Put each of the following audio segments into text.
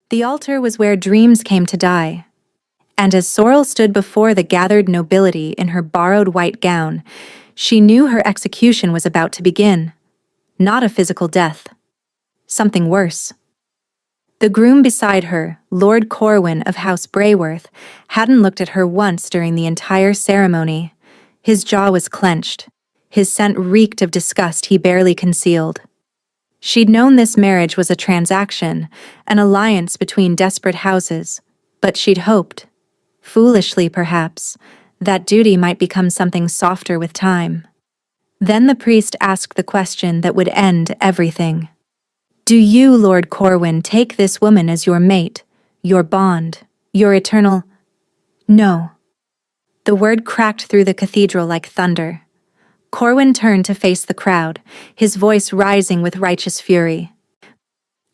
The altar was where dreams came to die. And as Sorrel stood before the gathered nobility in her borrowed white gown, she knew her execution was about to begin. Not a physical death. Something worse. The groom beside her, Lord Corwin of House Brayworth, hadn't looked at her once during the entire ceremony. His jaw was clenched. His scent reeked of disgust he barely concealed. She'd known this marriage was a transaction, an alliance between desperate houses, but she'd hoped, foolishly perhaps, that duty might become something softer with time. Then the priest asked the question that would end everything. Do you, Lord Corwin, take this woman as your mate, your bond, your eternal— No. The word cracked through the cathedral like thunder. Corwin turned to face the crowd, his voice rising with righteous fury.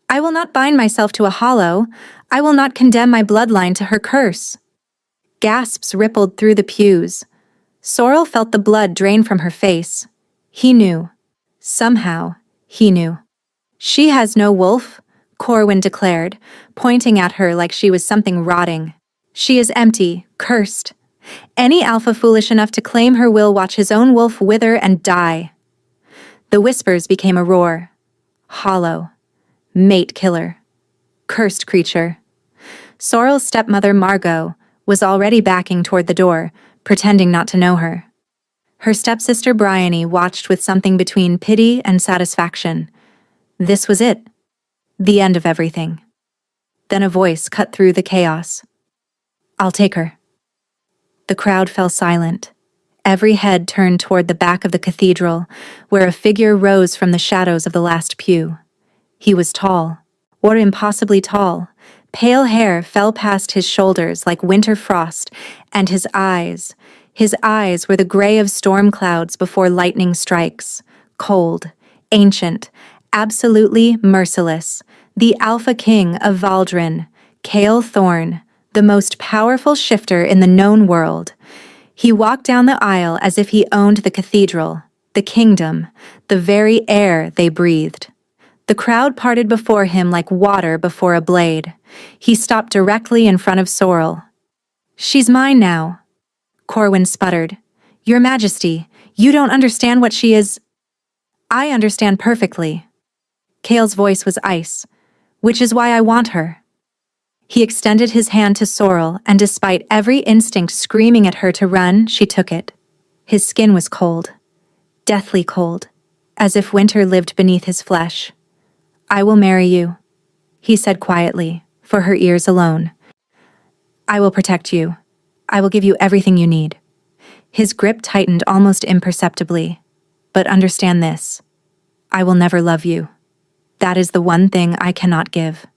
I will not bind myself to a hollow. I will not condemn my bloodline to her curse. Gasps rippled through the pews. Sorrel felt the blood drain from her face. He knew. Somehow, he knew. She has no wolf, Corwin declared, pointing at her like she was something rotting. She is empty, cursed. Any alpha foolish enough to claim her will watch his own wolf wither and die. The whispers became a roar. Hollow. Mate killer. Cursed creature. Sorrel's stepmother, Margot, was already backing toward the door, pretending not to know her. Her stepsister Bryony watched with something between pity and satisfaction. This was it. The end of everything. Then a voice cut through the chaos. I'll take her. The crowd fell silent. Every head turned toward the back of the cathedral, where a figure rose from the shadows of the last pew. He was tall, or impossibly tall. Pale hair fell past his shoulders like winter frost, and his eyes were the gray of storm clouds before lightning strikes. Cold, ancient, absolutely merciless. The Alpha King of Valdrin, Cale Thorn, the most powerful shifter in the known world. He walked down the aisle as if he owned the cathedral, the kingdom, the very air they breathed. The crowd parted before him like water before a blade. He stopped directly in front of Sorrel. She's mine now, Corwin sputtered. Your Majesty, you don't understand what she is. I understand perfectly. Cale's voice was ice, which is why I want her. He extended his hand to Sorrel, and despite every instinct screaming at her to run, she took it. His skin was cold, deathly cold, as if winter lived beneath his flesh. I will marry you, he said quietly, for her ears alone. I will protect you. I will give you everything you need. His grip tightened almost imperceptibly. But understand this. I will never love you. That is the one thing I cannot give.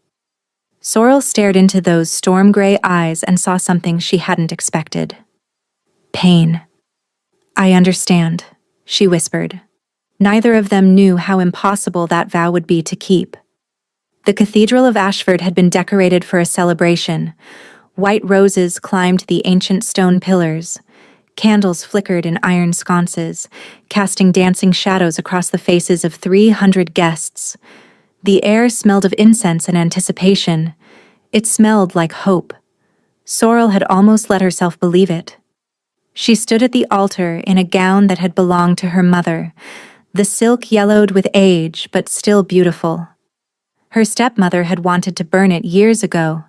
Sorrel stared into those storm-gray eyes and saw something she hadn't expected. Pain. I understand, she whispered. Neither of them knew how impossible that vow would be to keep. The Cathedral of Ashford had been decorated for a celebration. White roses climbed the ancient stone pillars. Candles flickered in iron sconces, casting dancing shadows across the faces of 300 guests. The air smelled of incense and anticipation. It smelled like hope. Sorrel had almost let herself believe it. She stood at the altar in a gown that had belonged to her mother. The silk yellowed with age, but still beautiful. Her stepmother had wanted to burn it years ago,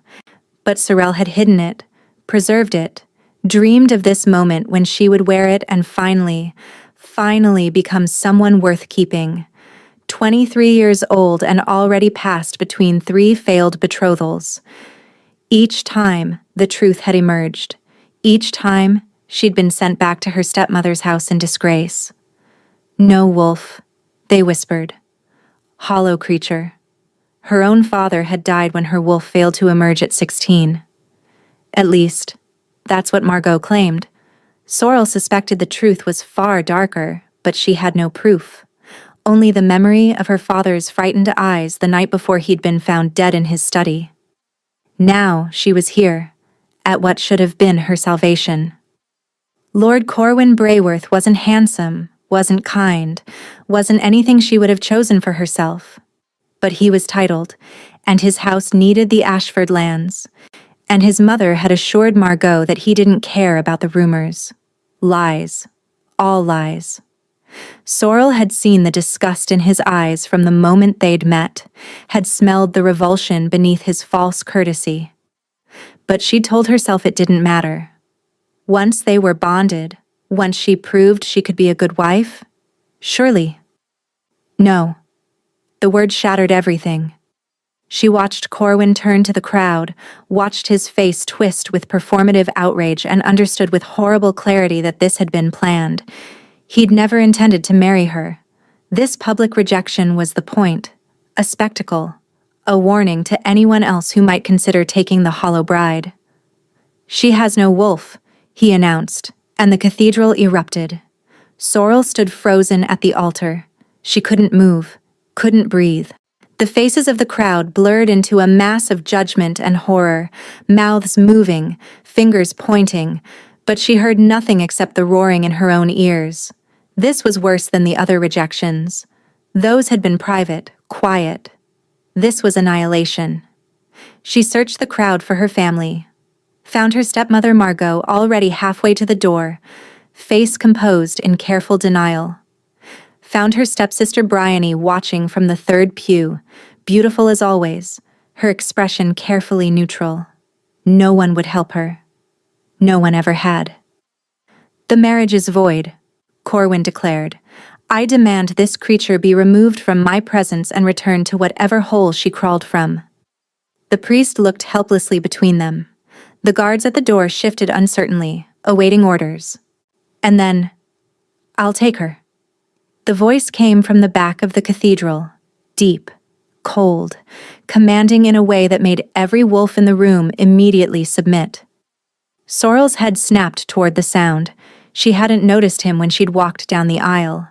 but Sorrel had hidden it, preserved it, dreamed of this moment when she would wear it and finally become someone worth keeping. 23 years old and already passed between 3 failed betrothals. Each time, the truth had emerged. Each time, she'd been sent back to her stepmother's house in disgrace. No wolf, they whispered. Hollow creature. Her own father had died when her wolf failed to emerge at 16. At least, that's what Margot claimed. Sorrel suspected the truth was far darker, but she had no proof. Only the memory of her father's frightened eyes the night before he'd been found dead in his study. Now she was here, at what should have been her salvation. Lord Corwin Brayworth wasn't handsome, wasn't kind, wasn't anything she would have chosen for herself. But he was titled, and his house needed the Ashford lands, and his mother had assured Margot that he didn't care about the rumors. Lies. All lies. Sorrel had seen the disgust in his eyes from the moment they'd met, had smelled the revulsion beneath his false courtesy. But she'd told herself it didn't matter. Once they were bonded, once she proved she could be a good wife, surely. No. The word shattered everything. She watched Corwin turn to the crowd, watched his face twist with performative outrage, and understood with horrible clarity that this had been planned. He'd never intended to marry her. This public rejection was the point, a spectacle, a warning to anyone else who might consider taking the hollow bride. "She has no wolf," he announced, and the cathedral erupted. Sorrel stood frozen at the altar. She couldn't move, couldn't breathe. The faces of the crowd blurred into a mass of judgment and horror, mouths moving, fingers pointing, but she heard nothing except the roaring in her own ears. This was worse than the other rejections. Those had been private, quiet. This was annihilation. She searched the crowd for her family, found her stepmother Margot already halfway to the door, face composed in careful denial. Found her stepsister Bryony watching from the third pew, beautiful as always, her expression carefully neutral. No one would help her. No one ever had. "The marriage is void," Corwin declared. "I demand this creature be removed from my presence and returned to whatever hole she crawled from." The priest looked helplessly between them. The guards at the door shifted uncertainly, awaiting orders. And then, "I'll take her." The voice came from the back of the cathedral, deep, cold, commanding in a way that made every wolf in the room immediately submit. Sorrel's head snapped toward the sound. She hadn't noticed him when she'd walked down the aisle.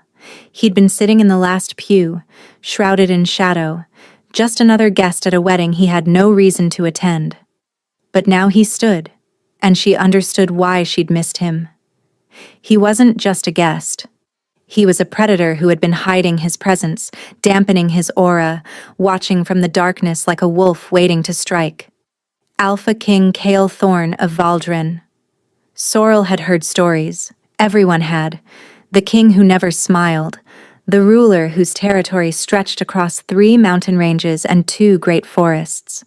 He'd been sitting in the last pew, shrouded in shadow, just another guest at a wedding he had no reason to attend. But now he stood, and she understood why she'd missed him. He wasn't just a guest. He was a predator who had been hiding his presence, dampening his aura, watching from the darkness like a wolf waiting to strike. Alpha King Cale Thorn of Valdren. Sorrel had heard stories. Everyone had. The king who never smiled. The ruler whose territory stretched across 3 mountain ranges and 2 great forests.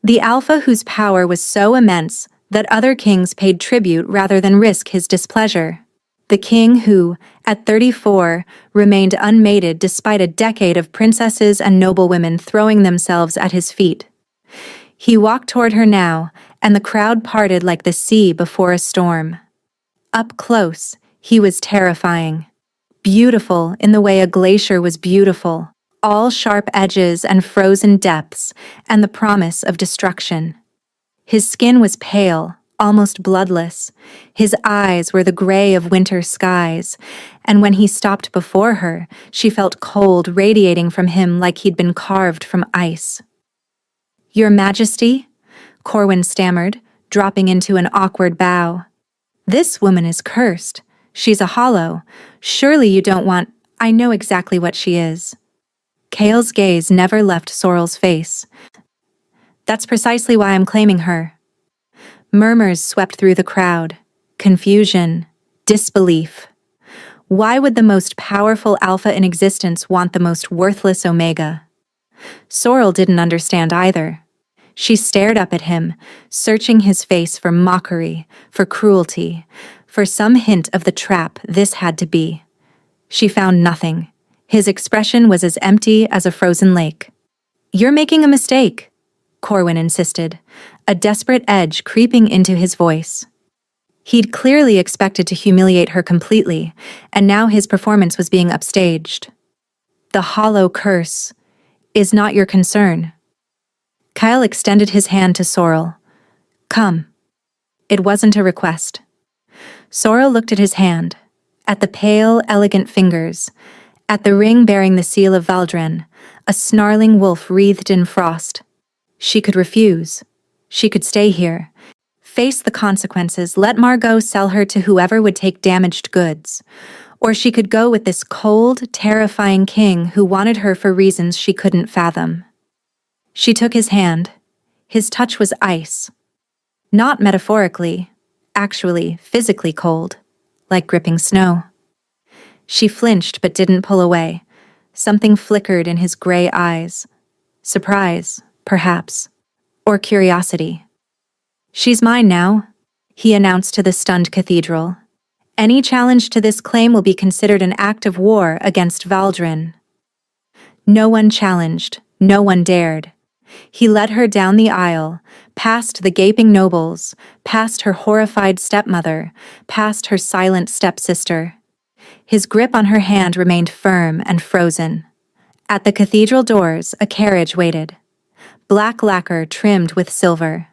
The alpha whose power was so immense that other kings paid tribute rather than risk his displeasure. The king who, at 34, remained unmated despite a decade of princesses and noblewomen throwing themselves at his feet. He walked toward her now, and the crowd parted like the sea before a storm. Up close, he was terrifying. Beautiful in the way a glacier was beautiful, all sharp edges and frozen depths, and the promise of destruction. His skin was pale, almost bloodless. His eyes were the gray of winter skies, and when he stopped before her, she felt cold radiating from him like he'd been carved from ice. "Your Majesty?" Corwin stammered, dropping into an awkward bow. "This woman is cursed. She's a hollow. Surely you don't want—" "I know exactly what she is." Cale's gaze never left Sorrel's face. "That's precisely why I'm claiming her." Murmurs swept through the crowd. Confusion. Disbelief. Why would the most powerful alpha in existence want the most worthless omega? Sorrel didn't understand either. She stared up at him, searching his face for mockery, for cruelty, for some hint of the trap this had to be. She found nothing. His expression was as empty as a frozen lake. "You're making a mistake," Corwin insisted, a desperate edge creeping into his voice. He'd clearly expected to humiliate her completely, and now his performance was being upstaged. "The hollow curse is not your concern." Kyle extended his hand to Sorrel. "Come." It wasn't a request. Sorrel looked at his hand, at the pale, elegant fingers, at the ring bearing the seal of Valdren, a snarling wolf wreathed in frost. She could refuse. She could stay here, face the consequences, let Margot sell her to whoever would take damaged goods. Or she could go with this cold, terrifying king who wanted her for reasons she couldn't fathom. She took his hand. His touch was ice. Not metaphorically, actually, physically cold, like gripping snow. She flinched but didn't pull away. Something flickered in his gray eyes. Surprise, perhaps, or curiosity. "She's mine now," he announced to the stunned cathedral. "Any challenge to this claim will be considered an act of war against Valdrin." No one challenged, no one dared. He led her down the aisle, past the gaping nobles, past her horrified stepmother, past her silent stepsister. His grip on her hand remained firm and frozen. At the cathedral doors, a carriage waited. Black lacquer trimmed with silver.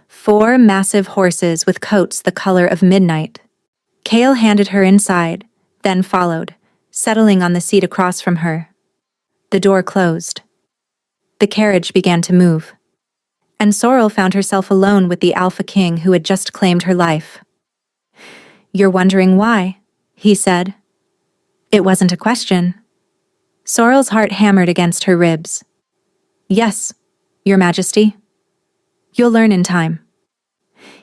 4 massive horses with coats the color of midnight. Cale handed her inside, then followed, settling on the seat across from her. The door closed. The carriage began to move. And Sorrel found herself alone with the Alpha King who had just claimed her life. "You're wondering why?" he said. It wasn't a question. Sorrel's heart hammered against her ribs. "Yes, Your Majesty. You'll learn in time."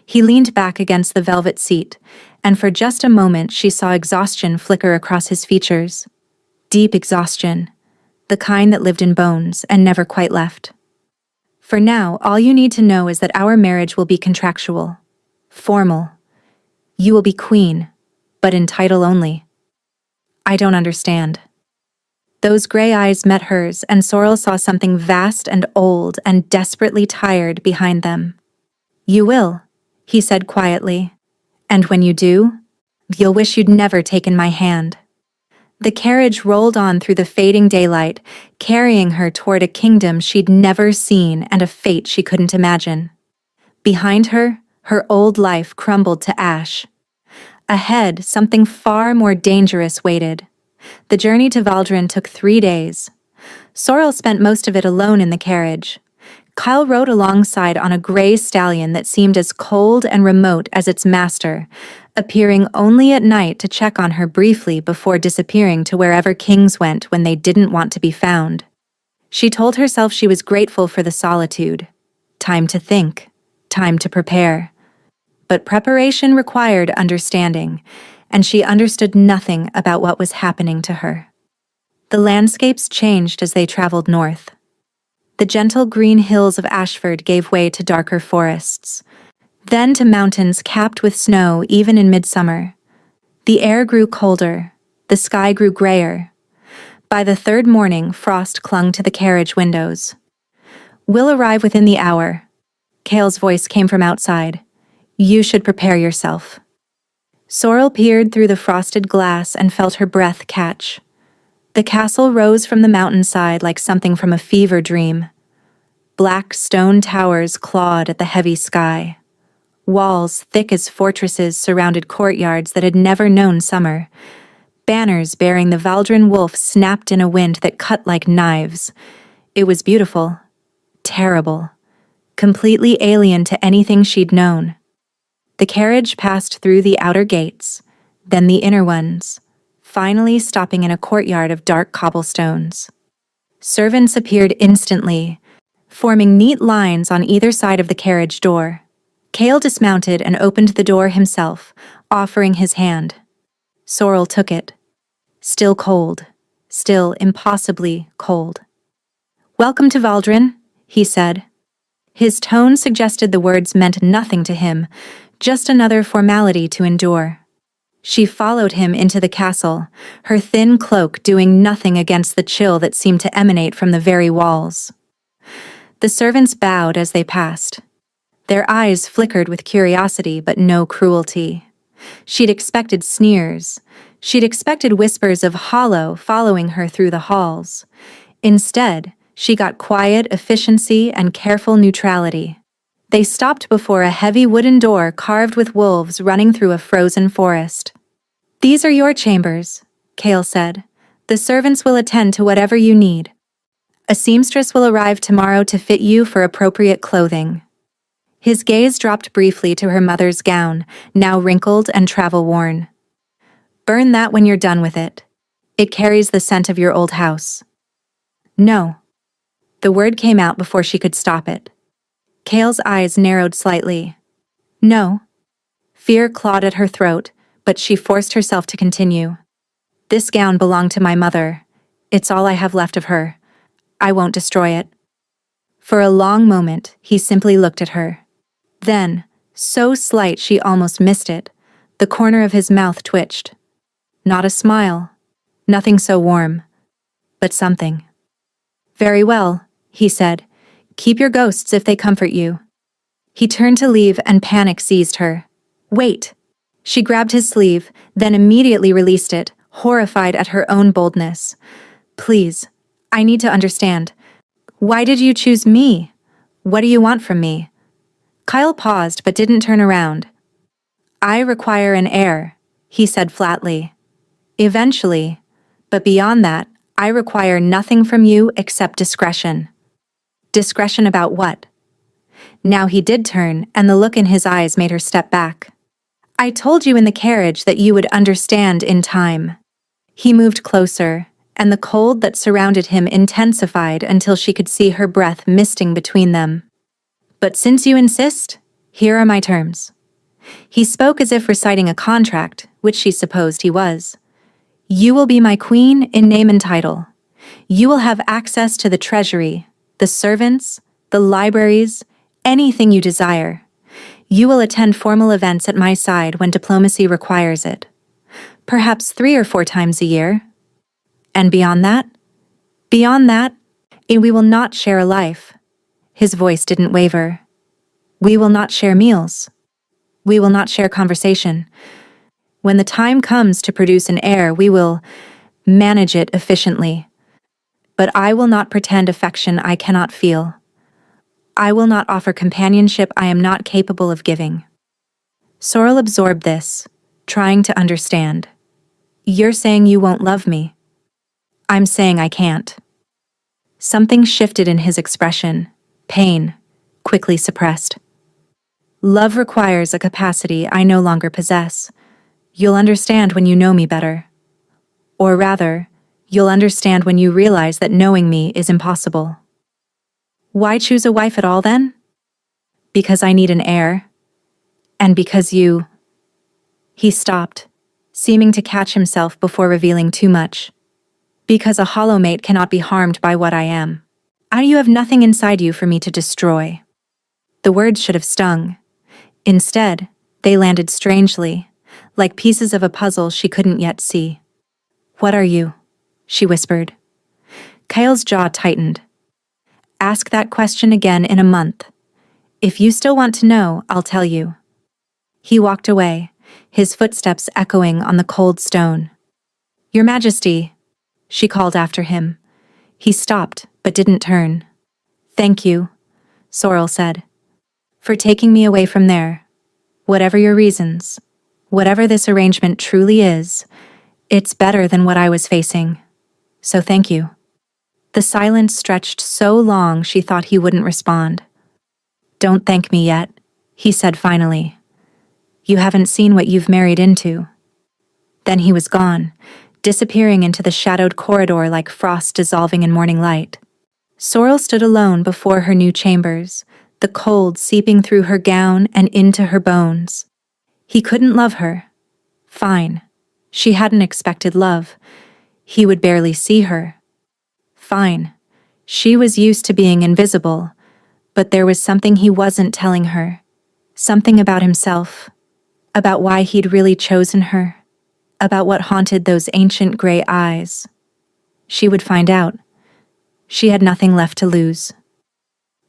He leaned back against the velvet seat, and for just a moment she saw exhaustion flicker across his features. Deep exhaustion, the kind that lived in bones and never quite left. "For now, all you need to know is that our marriage will be contractual, formal. You will be queen, but in title only." "I don't understand." Those gray eyes met hers, and Sorrel saw something vast and old and desperately tired behind them. "You will," he said quietly. "And when you do, you'll wish you'd never taken my hand." The carriage rolled on through the fading daylight, carrying her toward a kingdom she'd never seen and a fate she couldn't imagine. Behind her, her old life crumbled to ash. Ahead, something far more dangerous waited. The journey to Valdrin took 3 days. Sorrel spent most of it alone in the carriage. Kyle rode alongside on a gray stallion that seemed as cold and remote as its master, appearing only at night to check on her briefly before disappearing to wherever kings went when they didn't want to be found. She told herself she was grateful for the solitude. Time to think. Time to prepare. But preparation required understanding, and she understood nothing about what was happening to her. The landscapes changed as they traveled north. The gentle green hills of Ashford gave way to darker forests, then to mountains capped with snow even in midsummer. The air grew colder, the sky grew grayer. By the 3rd morning, frost clung to the carriage windows. "We'll arrive within the hour." Cale's voice came from outside. "You should prepare yourself." Sorrel peered through the frosted glass and felt her breath catch. The castle rose from the mountainside like something from a fever dream. Black stone towers clawed at the heavy sky. Walls thick as fortresses surrounded courtyards that had never known summer. Banners bearing the Valdrin wolf snapped in a wind that cut like knives. It was beautiful, terrible, completely alien to anything she'd known. The carriage passed through the outer gates, then the inner ones, finally stopping in a courtyard of dark cobblestones. Servants appeared instantly, forming neat lines on either side of the carriage door. Cale dismounted and opened the door himself, offering his hand. Sorrel took it. Still cold, still impossibly cold. "Welcome to Valdrin," he said. His tone suggested the words meant nothing to him, just another formality to endure. She followed him into the castle, her thin cloak doing nothing against the chill that seemed to emanate from the very walls. The servants bowed as they passed. Their eyes flickered with curiosity but no cruelty. She'd expected sneers. She'd expected whispers of hollow following her through the halls. Instead, she got quiet efficiency and careful neutrality. They stopped before a heavy wooden door carved with wolves running through a frozen forest. "These are your chambers," Cale said. "The servants will attend to whatever you need. A seamstress will arrive tomorrow to fit you for appropriate clothing." His gaze dropped briefly to her mother's gown, now wrinkled and travel-worn. "Burn that when you're done with it. It carries the scent of your old house." "No." The word came out before she could stop it. Kale's eyes narrowed slightly. No. Fear clawed at her throat, but she forced herself to continue. This gown belonged to my mother. It's all I have left of her. I won't destroy it. For a long moment, he simply looked at her. Then, so slight she almost missed it, the corner of his mouth twitched. Not a smile. Nothing so warm. But something. Very well, he said. Keep your ghosts if they comfort you. He turned to leave and panic seized her. Wait! She grabbed his sleeve, then immediately released it, horrified at her own boldness. Please, I need to understand. Why did you choose me? What do you want from me? Kyle paused but didn't turn around. I require an heir, he said flatly. Eventually. But beyond that, I require nothing from you except discretion. Discretion about what? Now he did turn, and the look in his eyes made her step back. I told you in the carriage that you would understand in time. He moved closer, and the cold that surrounded him intensified until she could see her breath misting between them. But since you insist, here are my terms. He spoke as if reciting a contract, which she supposed he was. You will be my queen in name and title. You will have access to the treasury, the servants, the libraries, anything you desire. You will attend formal events at my side when diplomacy requires it. Perhaps 3 or 4 times a year. And beyond that? Beyond that, we will not share a life. His voice didn't waver. We will not share meals. We will not share conversation. When the time comes to produce an heir, we will manage it efficiently. But I will not pretend affection I cannot feel. I will not offer companionship I am not capable of giving. Sorrel absorbed this, trying to understand. You're saying you won't love me. I'm saying I can't. Something shifted in his expression, pain, quickly suppressed. Love requires a capacity I no longer possess. You'll understand when you know me better. Or rather, you'll understand when you realize that knowing me is impossible. Why choose a wife at all then? Because I need an heir. And because you... He stopped, seeming to catch himself before revealing too much. Because a hollow mate cannot be harmed by what I am. And you have nothing inside you for me to destroy. The words should have stung. Instead, they landed strangely, like pieces of a puzzle she couldn't yet see. What are you? She whispered. Kyle's jaw tightened. Ask that question again in a month. If you still want to know, I'll tell you. He walked away, his footsteps echoing on the cold stone. Your Majesty, she called after him. He stopped, but didn't turn. Thank you, Sorrel said, for taking me away from there. Whatever your reasons, whatever this arrangement truly is, it's better than what I was facing. So thank you. The silence stretched so long she thought he wouldn't respond. Don't thank me yet, he said finally. You haven't seen what you've married into. Then he was gone, disappearing into the shadowed corridor like frost dissolving in morning light. Sorrel stood alone before her new chambers, the cold seeping through her gown and into her bones. He couldn't love her. Fine. She hadn't expected love. He would barely see her. Fine. She was used to being invisible, but there was something he wasn't telling her. Something about himself. About why he'd really chosen her. About what haunted those ancient gray eyes. She would find out. She had nothing left to lose.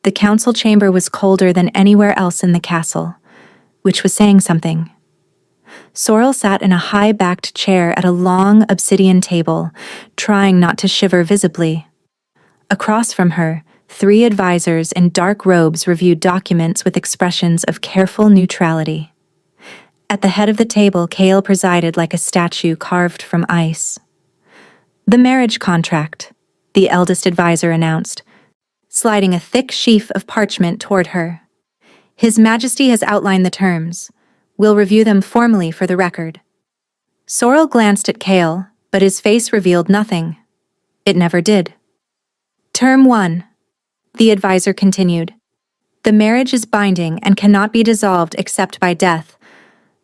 The council chamber was colder than anywhere else in the castle, which was saying something. Sorrel sat in a high-backed chair at a long obsidian table, trying not to shiver visibly. Across from her, 3 advisors in dark robes reviewed documents with expressions of careful neutrality. At the head of the table, Kale presided like a statue carved from ice. The marriage contract, the eldest advisor announced, sliding a thick sheaf of parchment toward her. His Majesty has outlined the terms. We'll review them formally for the record. Sorrel glanced at Kale, but his face revealed nothing. It never did. Term 1. The advisor continued. The marriage is binding and cannot be dissolved except by death.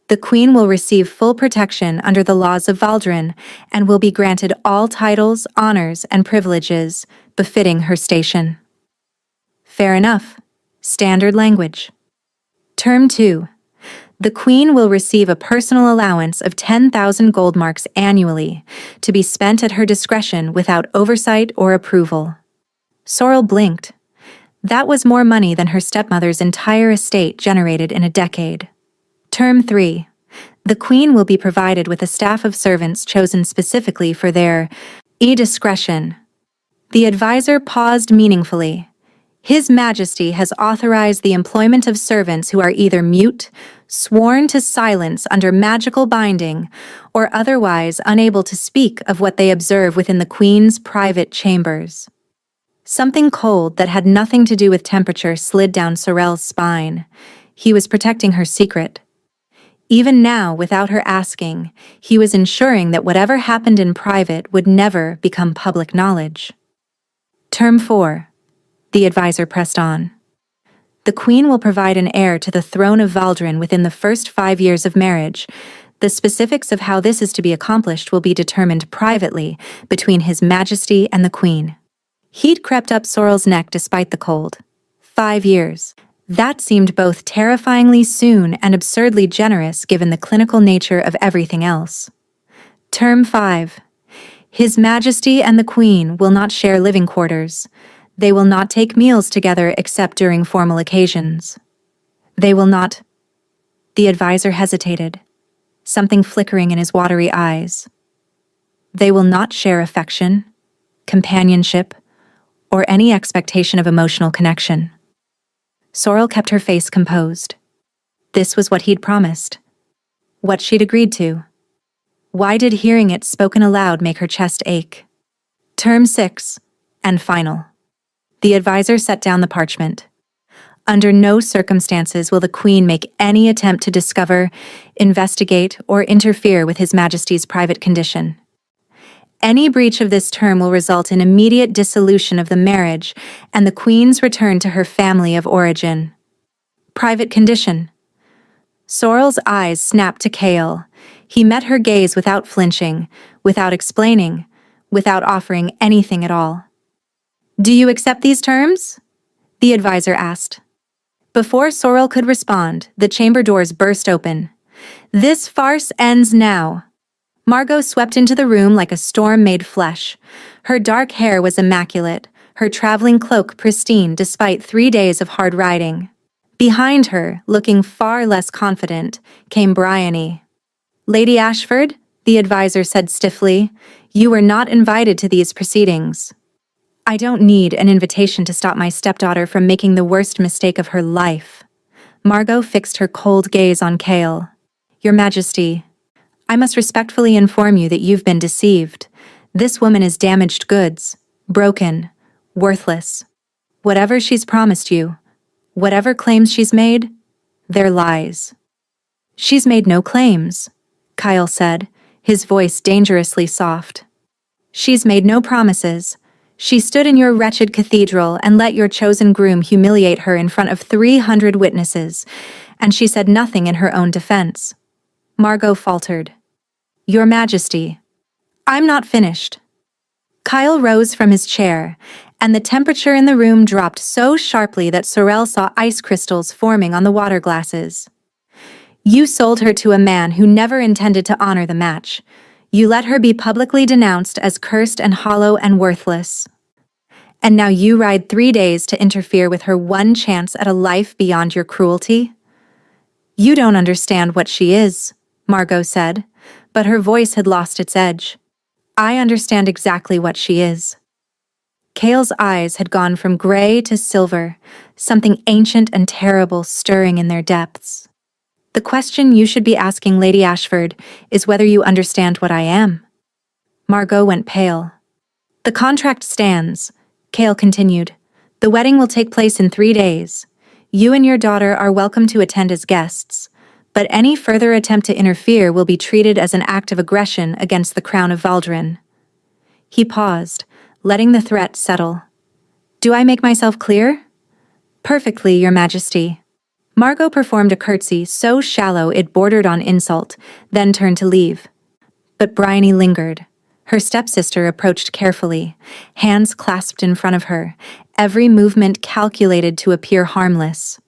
The queen will receive full protection under the laws of Valdrin and will be granted all titles, honors, and privileges befitting her station. Fair enough. Standard language. Term 2. The queen will receive a personal allowance of 10,000 gold marks annually to be spent at her discretion without oversight or approval. Sorrel blinked. That was more money than her stepmother's entire estate generated in a decade. Term 3. The queen will be provided with a staff of servants chosen specifically for their discretion. The advisor paused meaningfully. His Majesty has authorized the employment of servants who are either mute, sworn to silence under magical binding, or otherwise unable to speak of what they observe within the queen's private chambers. Something cold that had nothing to do with temperature slid down Sorel's spine. He was protecting her secret. Even now, without her asking, he was ensuring that whatever happened in private would never become public knowledge. Term 4. The advisor pressed on. The queen will provide an heir to the throne of Valdrin within the first 5 years of marriage. The specifics of how this is to be accomplished will be determined privately between His Majesty and the queen. Heat crept up Sorrel's neck despite the cold. 5 years. That seemed both terrifyingly soon and absurdly generous given the clinical nature of everything else. Term 5. His Majesty and the Queen will not share living quarters. They will not take meals together except during formal occasions. They will not... The advisor hesitated, something flickering in his watery eyes. They will not share affection, companionship, or any expectation of emotional connection. Sorrel kept her face composed. This was what he'd promised. What she'd agreed to. Why did hearing it spoken aloud make her chest ache? Term 6, and final. The advisor set down the parchment. Under no circumstances will the Queen make any attempt to discover, investigate, or interfere with His Majesty's private condition. Any breach of this term will result in immediate dissolution of the marriage and the Queen's return to her family of origin. Private condition. Sorrel's eyes snapped to Kale. He met her gaze without flinching, without explaining, without offering anything at all. "Do you accept these terms?" the advisor asked. Before Sorrel could respond, the chamber doors burst open. "This farce ends now." Margot swept into the room like a storm made flesh. Her dark hair was immaculate, her traveling cloak pristine despite 3 days of hard riding. Behind her, looking far less confident, came Bryony. "Lady Ashford," the advisor said stiffly, "you were not invited to these proceedings." "I don't need an invitation to stop my stepdaughter from making the worst mistake of her life." Margot fixed her cold gaze on Kale. "Your Majesty, I must respectfully inform you that you've been deceived. This woman is damaged goods, broken, worthless. Whatever she's promised you, whatever claims she's made, they're lies." "She's made no claims," Kyle said, his voice dangerously soft. "She's made no promises. She stood in your wretched cathedral and let your chosen groom humiliate her in front of 300 witnesses, and she said nothing in her own defense." Margot faltered. "Your Majesty, I'm not finished." Kyle rose from his chair, and the temperature in the room dropped so sharply that Sorrel saw ice crystals forming on the water glasses. "You sold her to a man who never intended to honor the match. You let her be publicly denounced as cursed and hollow and worthless. And now you ride 3 days to interfere with her one chance at a life beyond your cruelty?" "You don't understand what she is," Margot said, but her voice had lost its edge. "I understand exactly what she is." Kale's eyes had gone from gray to silver, something ancient and terrible stirring in their depths. "The question you should be asking, Lady Ashford, is whether you understand what I am." Margot went pale. "The contract stands," Kale continued. "The wedding will take place in 3 days. You and your daughter are welcome to attend as guests, but any further attempt to interfere will be treated as an act of aggression against the crown of Valdrin." He paused, letting the threat settle. Do I make myself clear? Perfectly, Your Majesty. Margot performed a curtsy so shallow it bordered on insult, then turned to leave. But Bryony lingered. Her stepsister approached carefully, hands clasped in front of her, every movement calculated to appear harmless.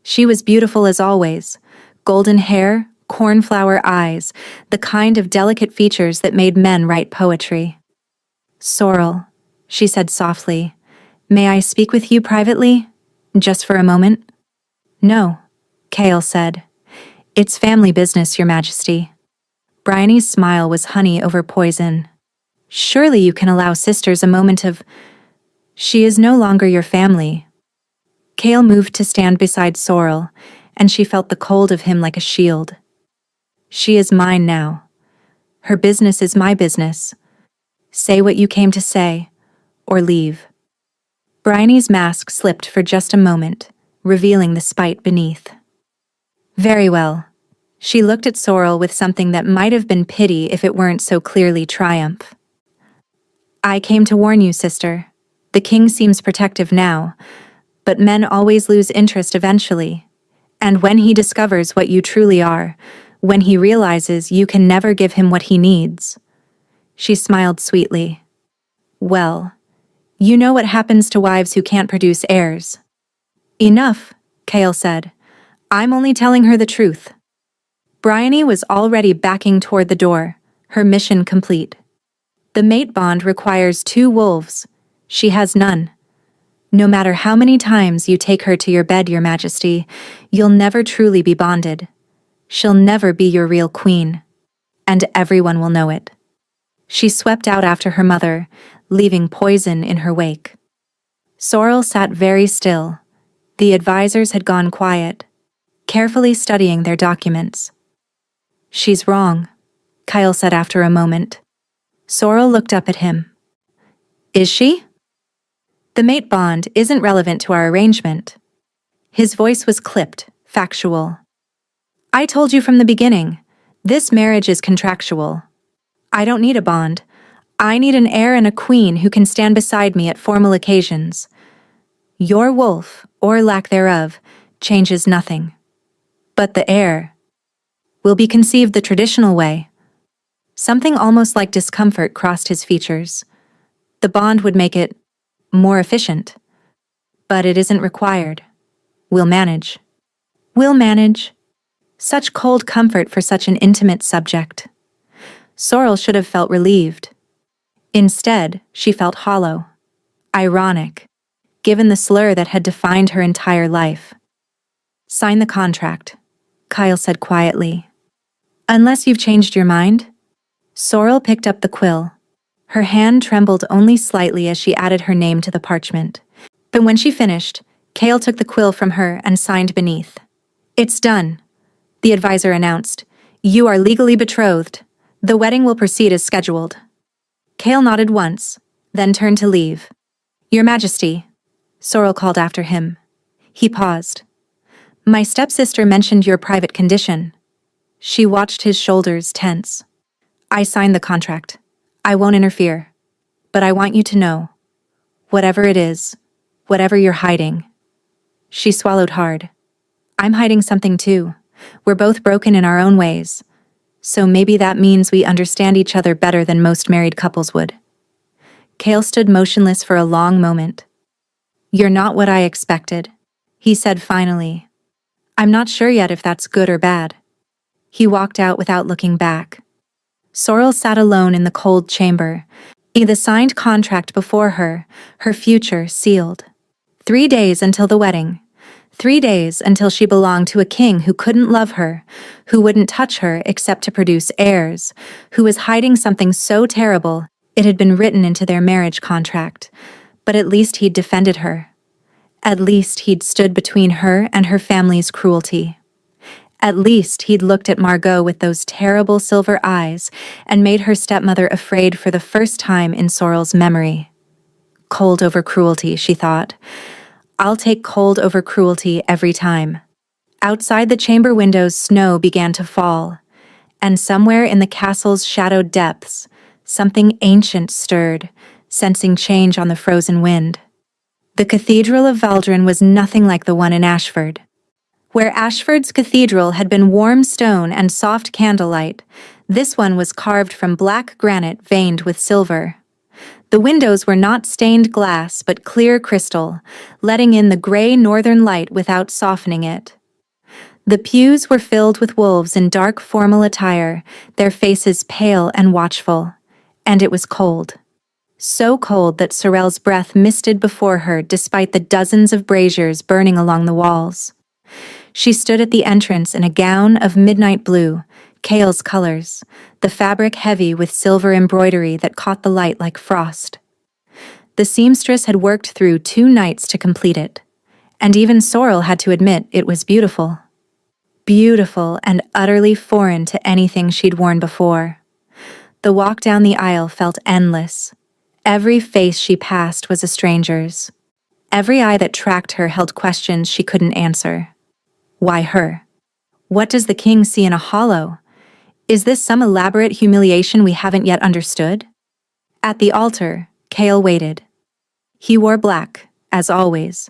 She was beautiful as always. Golden hair, cornflower eyes, the kind of delicate features that made men write poetry. "Sorrel," she said softly, "may I speak with you privately? Just for a moment?" "No," Kale said. "It's family business, Your Majesty." Bryony's smile was honey over poison. "Surely you can allow sisters a moment of—" "She is no longer your family." Kale moved to stand beside Sorrel, and she felt the cold of him like a shield. "She is mine now. Her business is my business. Say what you came to say, or leave." Bryony's mask slipped for just a moment, revealing the spite beneath. "Very well." She looked at Sorrel with something that might have been pity if it weren't so clearly triumph. "I came to warn you, sister. The king seems protective now, but men always lose interest eventually. And when he discovers what you truly are, when he realizes you can never give him what he needs." She smiled sweetly. "Well, you know what happens to wives who can't produce heirs." "Enough," Kale said. "I'm only telling her the truth." Bryony was already backing toward the door, her mission complete. The mate bond requires two wolves. She has none. No matter how many times you take her to your bed, Your Majesty, you'll never truly be bonded. She'll never be your real queen. And everyone will know it. She swept out after her mother, leaving poison in her wake. Sorrel sat very still. The advisors had gone quiet, carefully studying their documents. "She's wrong," Kyle said after a moment. Sorrel looked up at him. "Is she?" "The mate bond isn't relevant to our arrangement." His voice was clipped, factual. "I told you from the beginning, this marriage is contractual. I don't need a bond. I need an heir and a queen who can stand beside me at formal occasions. Your wolf, or lack thereof, changes nothing. But the heir will be conceived the traditional way." Something almost like discomfort crossed his features. "The bond would make it more efficient. But it isn't required. We'll manage." "We'll manage." Such cold comfort for such an intimate subject. Sorrel should have felt relieved. Instead, she felt hollow. Ironic, given the slur that had defined her entire life. "Sign the contract," Kyle said quietly. "Unless you've changed your mind?" Sorrel picked up the quill. Her hand trembled only slightly as she added her name to the parchment. But when she finished, Kale took the quill from her and signed beneath. "It's done," the advisor announced. "You are legally betrothed. The wedding will proceed as scheduled." Kale nodded once, then turned to leave. "Your Majesty," Sorrel called after him. He paused. "My stepsister mentioned your private condition." She watched his shoulders tense. "I signed the contract. I won't interfere. But I want you to know. Whatever it is, whatever you're hiding." She swallowed hard. "I'm hiding something too. We're both broken in our own ways. So maybe that means we understand each other better than most married couples would." Kale stood motionless for a long moment. "You're not what I expected," he said finally. "I'm not sure yet if that's good or bad." He walked out without looking back. Sorrel sat alone in the cold chamber, the signed contract before her, her future sealed. 3 days until the wedding. 3 days until she belonged to a king who couldn't love her, who wouldn't touch her except to produce heirs, who was hiding something so terrible it had been written into their marriage contract. But at least he'd defended her. At least he'd stood between her and her family's cruelty. At least he'd looked at Margot with those terrible silver eyes and made her stepmother afraid for the first time in Sorrel's memory. Cold over cruelty, she thought. I'll take cold over cruelty every time. Outside the chamber windows, snow began to fall, and somewhere in the castle's shadowed depths, something ancient stirred, sensing change on the frozen wind. The Cathedral of Valdrin was nothing like the one in Ashford. Where Ashford's cathedral had been warm stone and soft candlelight, this one was carved from black granite veined with silver. The windows were not stained glass but clear crystal, letting in the gray northern light without softening it. The pews were filled with wolves in dark formal attire, their faces pale and watchful. And it was cold. So cold that Sorel's breath misted before her despite the dozens of braziers burning along the walls. She stood at the entrance in a gown of midnight blue, Kale's colors, the fabric heavy with silver embroidery that caught the light like frost. The seamstress had worked through 2 nights to complete it, and even Sorel had to admit it was beautiful. Beautiful and utterly foreign to anything she'd worn before. The walk down the aisle felt endless. Every face she passed was a stranger's. Every eye that tracked her held questions she couldn't answer. Why her? What does the king see in a hollow? Is this some elaborate humiliation we haven't yet understood? At the altar, Kale waited. He wore black, as always,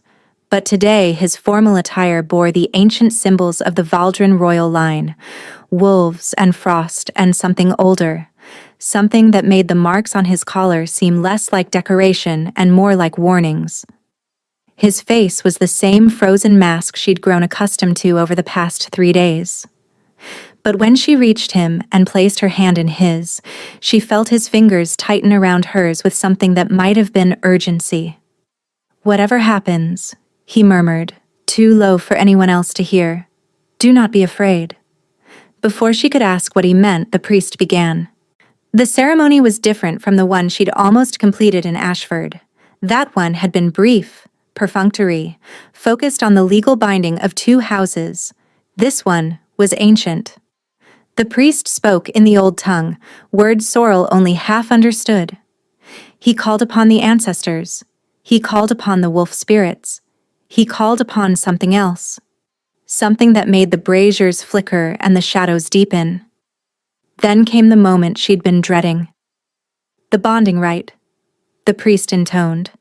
but today his formal attire bore the ancient symbols of the Valdrin royal line, wolves and frost and something older, something that made the marks on his collar seem less like decoration and more like warnings. His face was the same frozen mask she'd grown accustomed to over the past 3 days. But when she reached him and placed her hand in his, she felt his fingers tighten around hers with something that might have been urgency. "Whatever happens," he murmured, too low for anyone else to hear, "do not be afraid." Before she could ask what he meant, the priest began. The ceremony was different from the one she'd almost completed in Ashford. That one had been brief, perfunctory, focused on the legal binding of 2 houses. This one was ancient. The priest spoke in the old tongue, words Sorel only half understood. He called upon the ancestors. He called upon the wolf spirits. He called upon something else. Something that made the braziers flicker and the shadows deepen. Then came the moment she'd been dreading. "The bonding rite," the priest intoned.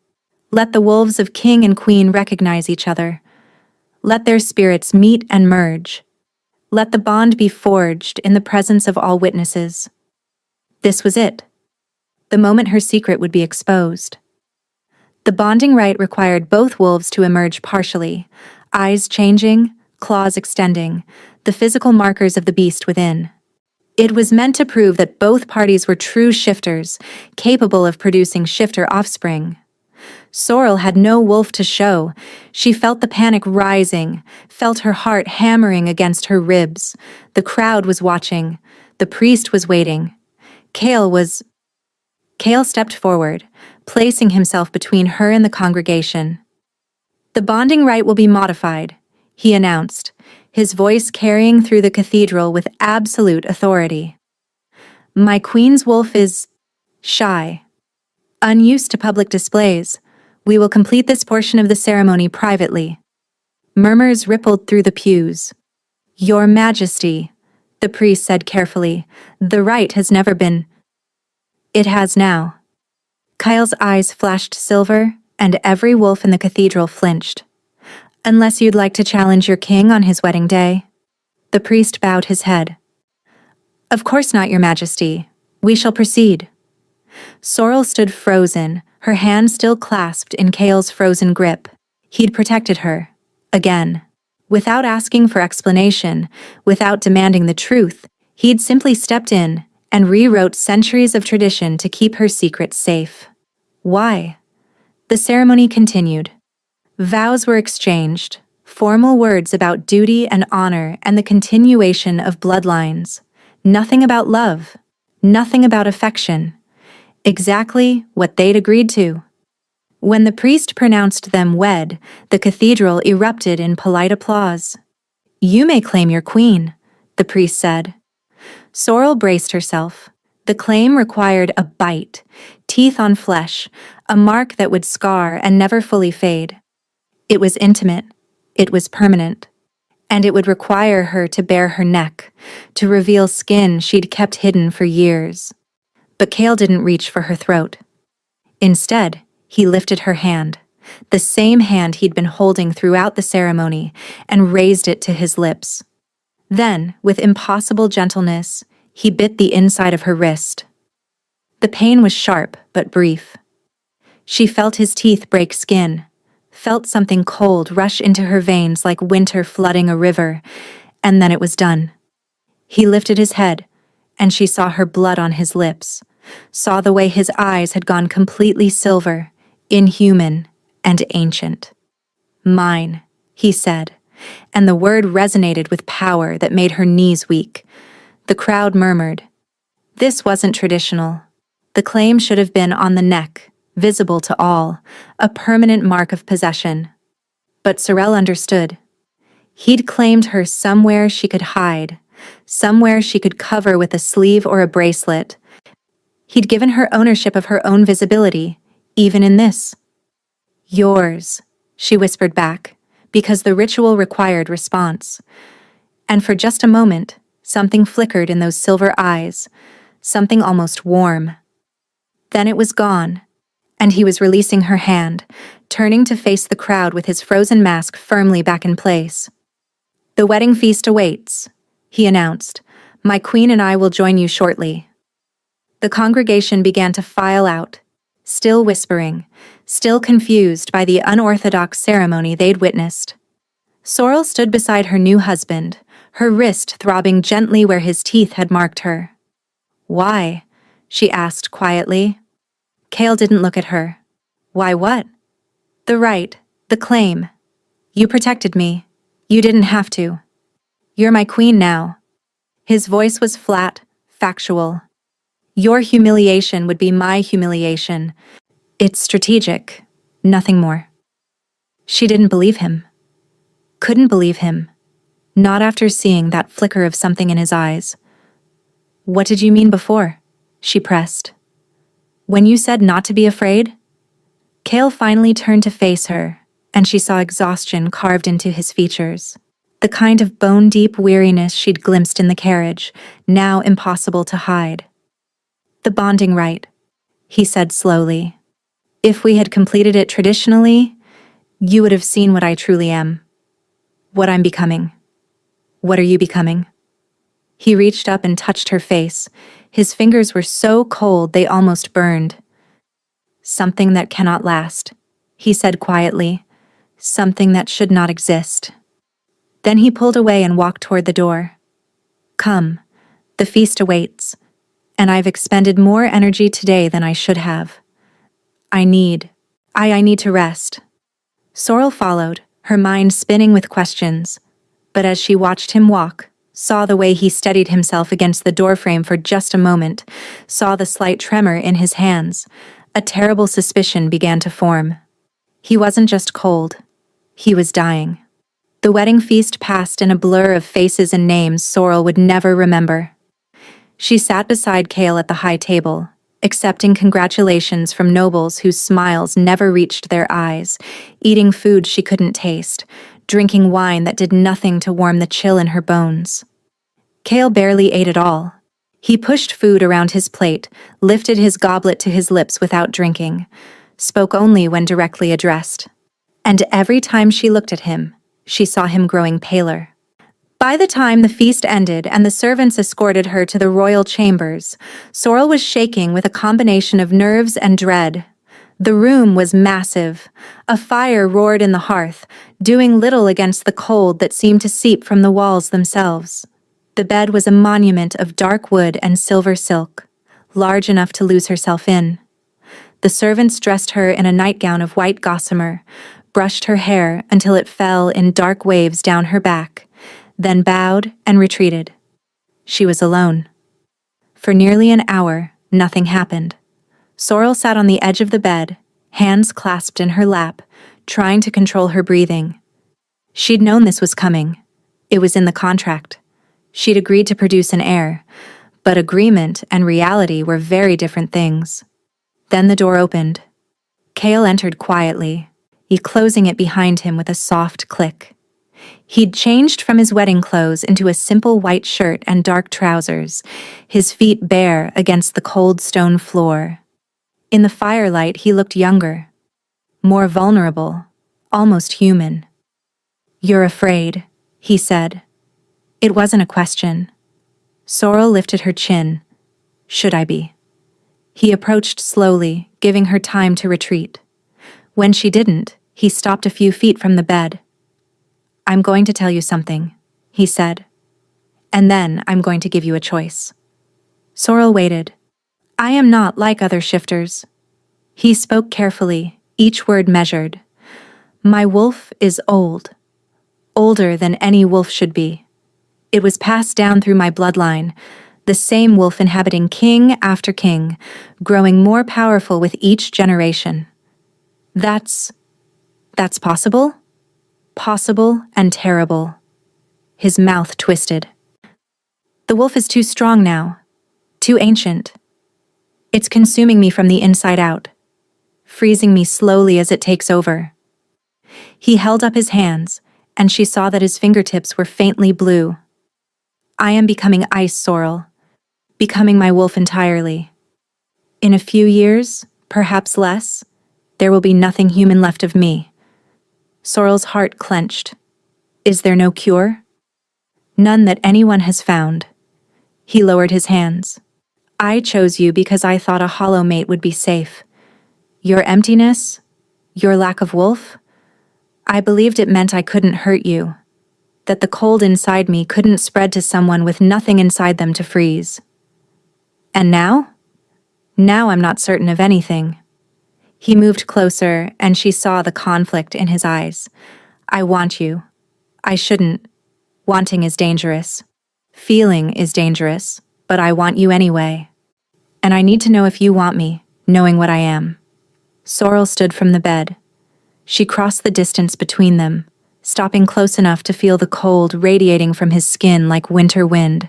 "Let the wolves of king and queen recognize each other. Let their spirits meet and merge. Let the bond be forged in the presence of all witnesses." This was it. The moment her secret would be exposed. The bonding rite required both wolves to emerge partially, eyes changing, claws extending, the physical markers of the beast within. It was meant to prove that both parties were true shifters, capable of producing shifter offspring. Sorel had no wolf to show. She felt the panic rising, felt her heart hammering against her ribs. The crowd was watching. The priest was waiting. Kale stepped forward, placing himself between her and the congregation. "The bonding rite will be modified," he announced, his voice carrying through the cathedral with absolute authority. "My queen's wolf is shy, unused to public displays. We will complete this portion of the ceremony privately." Murmurs rippled through the pews. "Your Majesty," the priest said carefully, "the rite has never been." "It has now." Kyle's eyes flashed silver, and every wolf in the cathedral flinched. "Unless you'd like to challenge your king on his wedding day." The priest bowed his head. "Of course not, Your Majesty. We shall proceed." Sorel stood frozen, her hand still clasped in Kale's frozen grip. He'd protected her. Again. Without asking for explanation, without demanding the truth, he'd simply stepped in and rewrote centuries of tradition to keep her secret safe. Why? The ceremony continued. Vows were exchanged, formal words about duty and honor and the continuation of bloodlines. Nothing about love, nothing about affection. Exactly what they'd agreed to. When the priest pronounced them wed, the cathedral erupted in polite applause. "You may claim your queen," the priest said. Sorel braced herself. The claim required a bite, teeth on flesh, a mark that would scar and never fully fade. It was intimate, it was permanent, and it would require her to bare her neck, to reveal skin she'd kept hidden for years. But Kale didn't reach for her throat. Instead, he lifted her hand. the same hand he'd been holding throughout the ceremony, and raised it to his lips. Then, with impossible gentleness, he bit the inside of her wrist. The pain was sharp but brief. She felt his teeth break skin, felt something cold rush into her veins like winter flooding a river, and then it was done. He lifted his head, and she saw her blood on his lips, saw the way his eyes had gone completely silver, inhuman, and ancient. "Mine," he said, and the word resonated with power that made her knees weak. The crowd murmured. This wasn't traditional. The claim should have been on the neck, visible to all, a permanent mark of possession. But Sorel understood. He'd claimed her somewhere she could hide, somewhere she could cover with a sleeve or a bracelet. He'd given her ownership of her own visibility, even in this. "Yours," she whispered back, because the ritual required response. And for just a moment, something flickered in those silver eyes, something almost warm. Then it was gone, and he was releasing her hand, turning to face the crowd with his frozen mask firmly back in place. "The wedding feast awaits," he announced. "My queen and I will join you shortly." The congregation began to file out, still whispering, still confused by the unorthodox ceremony they'd witnessed. Sorel stood beside her new husband, her wrist throbbing gently where his teeth had marked her. "Why?" she asked quietly. Cale didn't look at her. "Why what?" "The right, the claim. You protected me. You didn't have to. You're my queen now." His voice was flat, factual. "Your humiliation would be my humiliation. It's strategic, nothing more." She didn't believe him. Couldn't believe him. Not after seeing that flicker of something in his eyes. "What did you mean before?" she pressed. "When you said not to be afraid?" Cale finally turned to face her, and she saw exhaustion carved into his features. The kind of bone-deep weariness she'd glimpsed in the carriage, now impossible to hide. "The bonding rite," he said slowly. "If we had completed it traditionally, you would have seen what I truly am. What I'm becoming. What are you becoming?" He reached up and touched her face. His fingers were so cold they almost burned. "Something that cannot last," he said quietly. "Something that should not exist." Then he pulled away and walked toward the door. "Come, the feast awaits, and I've expended more energy today than I should have. I need to rest." Sorel followed, her mind spinning with questions, but as she watched him walk, saw the way he steadied himself against the doorframe for just a moment, saw the slight tremor in his hands, a terrible suspicion began to form. He wasn't just cold. He was dying. The wedding feast passed in a blur of faces and names Sorel would never remember. She sat beside Cale at the high table, accepting congratulations from nobles whose smiles never reached their eyes, eating food she couldn't taste, drinking wine that did nothing to warm the chill in her bones. Cale barely ate at all. He pushed food around his plate, lifted his goblet to his lips without drinking, spoke only when directly addressed. And every time she looked at him, she saw him growing paler. By the time the feast ended and the servants escorted her to the royal chambers, Sorel was shaking with a combination of nerves and dread. The room was massive. A fire roared in the hearth, doing little against the cold that seemed to seep from the walls themselves. The bed was a monument of dark wood and silver silk, large enough to lose herself in. The servants dressed her in a nightgown of white gossamer, brushed her hair until it fell in dark waves down her back, then bowed and retreated. She was alone. For nearly an hour, nothing happened. Sorel sat on the edge of the bed, hands clasped in her lap, trying to control her breathing. She'd known this was coming. It was in the contract. She'd agreed to produce an heir, but agreement and reality were very different things. Then the door opened. Cale entered quietly, closing it behind him with a soft click. He'd changed from his wedding clothes into a simple white shirt and dark trousers, his feet bare against the cold stone floor. In the firelight, he looked younger. more vulnerable, almost human. "You're afraid," he said. It wasn't a question. Sorrel lifted her chin. "Should I be?" He approached slowly, giving her time to retreat. When she didn't, he stopped a few feet from the bed. "I'm going to tell you something," he said. "And then I'm going to give you a choice." Sorrel waited. "I am not like other shifters." He spoke carefully, each word measured. "My wolf is old. Older than any wolf should be. It was passed down through my bloodline, the same wolf inhabiting king after king, growing more powerful with each generation. That's possible? Possible and terrible." His mouth twisted. "The wolf is too strong now, too ancient. It's consuming me from the inside out, freezing me slowly as it takes over." He held up his hands, and she saw that his fingertips were faintly blue. "I am becoming ice, Sorrel, becoming my wolf entirely. In a few years, perhaps less, there will be nothing human left of me." Sorrel's heart clenched. "Is there no cure?" "None that anyone has found." He lowered his hands. "I chose you because I thought a hollow mate would be safe. Your emptiness, your lack of wolf, I believed it meant I couldn't hurt you, that the cold inside me couldn't spread to someone with nothing inside them to freeze. And now? Now I'm not certain of anything." He moved closer, and she saw the conflict in his eyes. "I want you. I shouldn't. Wanting is dangerous. Feeling is dangerous, but I want you anyway. And I need to know if you want me, knowing what I am." Sorrel stood from the bed. She crossed the distance between them, stopping close enough to feel the cold radiating from his skin like winter wind.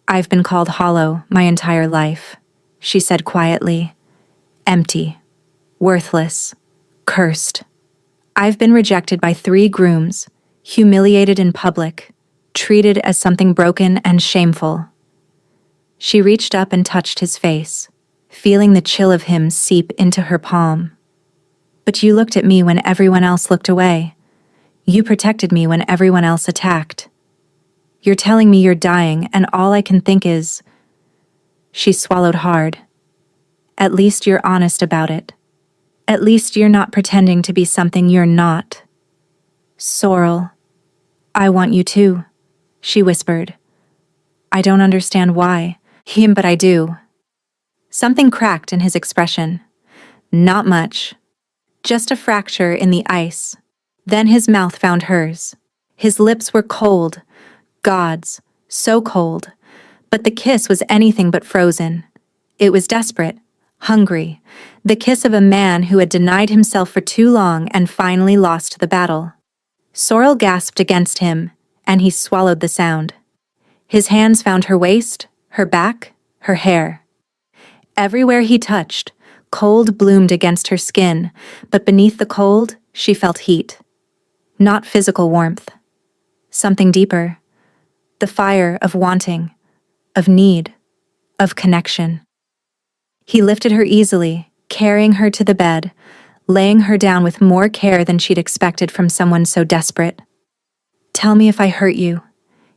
"I've been called hollow my entire life," she said quietly. "Empty. Worthless. Cursed. I've been rejected by 3 grooms, humiliated in public, treated as something broken and shameful." She reached up and touched his face, feeling the chill of him seep into her palm. "But you looked at me when everyone else looked away. You protected me when everyone else attacked. You're telling me you're dying, and all I can think is..." She swallowed hard. "At least you're honest about it. At least you're not pretending to be something you're not." "Sorrel, I want you too," she whispered. "I don't understand why, but I do." Something cracked in his expression. Not much. Just a fracture in the ice. Then his mouth found hers. His lips were cold. Gods, so cold. But the kiss was anything but frozen. It was desperate, hungry, the kiss of a man who had denied himself for too long and finally lost the battle. Sorrel gasped against him, and he swallowed the sound. His hands found her waist, her back, her hair. Everywhere he touched, cold bloomed against her skin, but beneath the cold, she felt heat. Not physical warmth. Something deeper. The fire of wanting, of need, of connection. He lifted her easily, carrying her to the bed, laying her down with more care than she'd expected from someone so desperate. "Tell me if I hurt you,"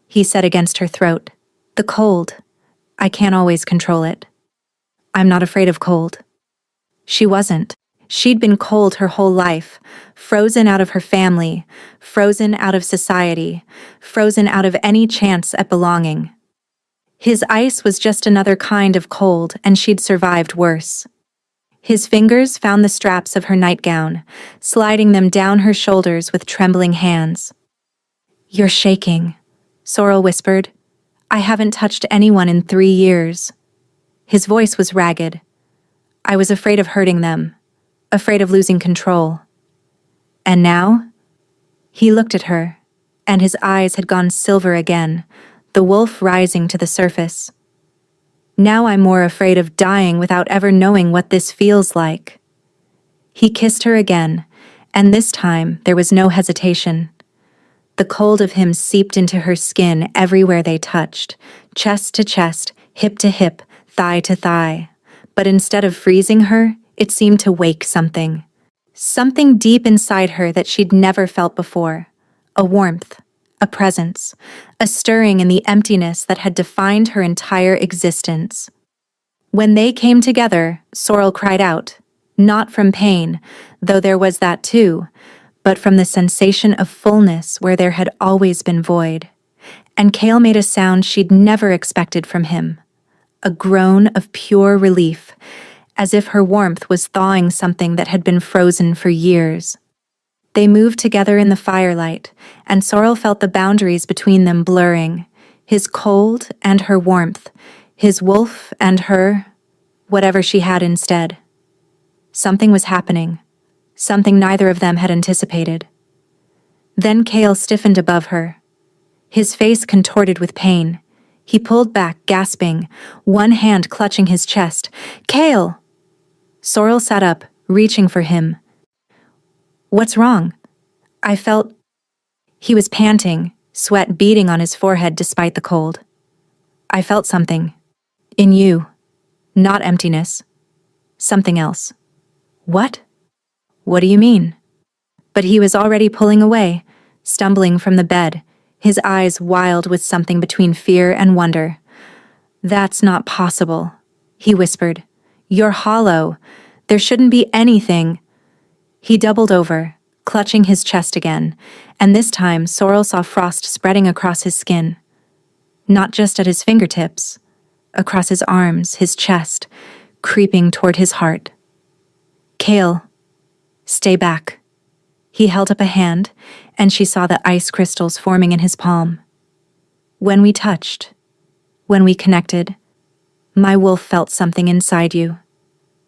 he said against her throat. "The cold. I can't always control it." "I'm not afraid of cold." She wasn't. She'd been cold her whole life, frozen out of her family, frozen out of society, frozen out of any chance at belonging. His ice was just another kind of cold, and she'd survived worse. His fingers found the straps of her nightgown, sliding them down her shoulders with trembling hands. "You're shaking," Sorrel whispered. "I haven't touched anyone in 3 years." His voice was ragged. "I was afraid of hurting them, afraid of losing control. And now?" He looked at her, and his eyes had gone silver again, the wolf rising to the surface. "Now I'm more afraid of dying without ever knowing what this feels like." He kissed her again, and this time there was no hesitation. The cold of him seeped into her skin everywhere they touched, chest to chest, hip to hip, thigh to thigh. But instead of freezing her, it seemed to wake something. Something deep inside her that she'd never felt before. A warmth, a presence, a stirring in the emptiness that had defined her entire existence. When they came together, Sorrel cried out, not from pain, though there was that too, but from the sensation of fullness where there had always been void. And Cale made a sound she'd never expected from him, a groan of pure relief, as if her warmth was thawing something that had been frozen for years. They moved together in the firelight, and Sorrel felt the boundaries between them blurring, his cold and her warmth, his wolf and her, whatever she had instead. Something was happening, something neither of them had anticipated. Then Cale stiffened above her. His face contorted with pain. He pulled back, gasping, one hand clutching his chest. "Cale!" Sorrel sat up, reaching for him. "What's wrong?" I felt... He was panting, sweat beading on his forehead despite the cold. "I felt something. In you. Not emptiness. Something else." "What? What do you mean?" But he was already pulling away, stumbling from the bed, his eyes wild with something between fear and wonder. "That's not possible," he whispered. "You're hollow. There shouldn't be anything." He doubled over, clutching his chest again, and this time Sorrel saw frost spreading across his skin. Not just at his fingertips, across his arms, his chest, creeping toward his heart. "Cale, stay back." He held up a hand, and she saw the ice crystals forming in his palm. "When we touched, when we connected, my wolf felt something inside you.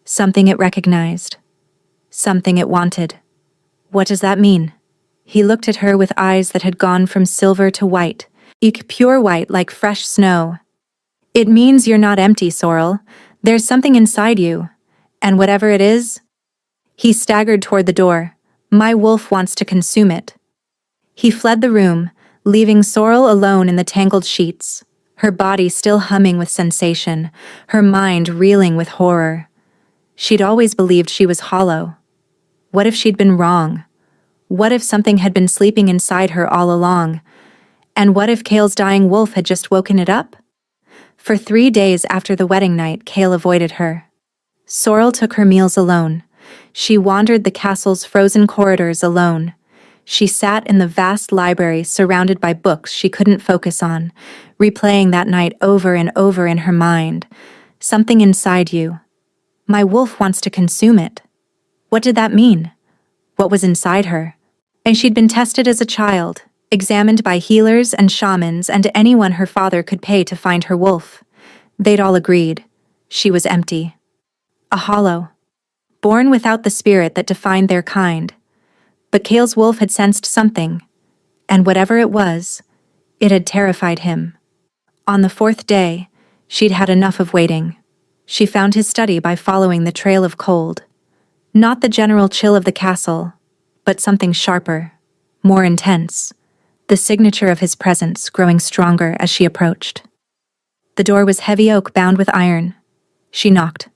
Something it recognized. Something it wanted." "What does that mean?" He looked at her with eyes that had gone from silver to white, pure white like fresh snow. "It means you're not empty, Sorrel. There's something inside you. And whatever it is..." He staggered toward the door. "My wolf wants to consume it." He fled the room, leaving Sorrel alone in the tangled sheets, her body still humming with sensation, her mind reeling with horror. She'd always believed she was hollow. What if she'd been wrong? What if something had been sleeping inside her all along? And what if Cale's dying wolf had just woken it up? For 3 days after the wedding night, Cale avoided her. Sorrel took her meals alone. She wandered the castle's frozen corridors alone. She sat in the vast library surrounded by books she couldn't focus on, replaying that night over and over in her mind. Something inside you. My wolf wants to consume it. What did that mean? What was inside her? And she'd been tested as a child, examined by healers and shamans and anyone her father could pay to find her wolf. They'd all agreed. She was empty. A hollow. Born without the spirit that defined their kind. But Cale's wolf had sensed something, and whatever it was, it had terrified him. On the 4th day, she'd had enough of waiting. She found his study by following the trail of cold. Not the general chill of the castle, but something sharper, more intense, the signature of his presence growing stronger as she approached. The door was heavy oak bound with iron. She knocked.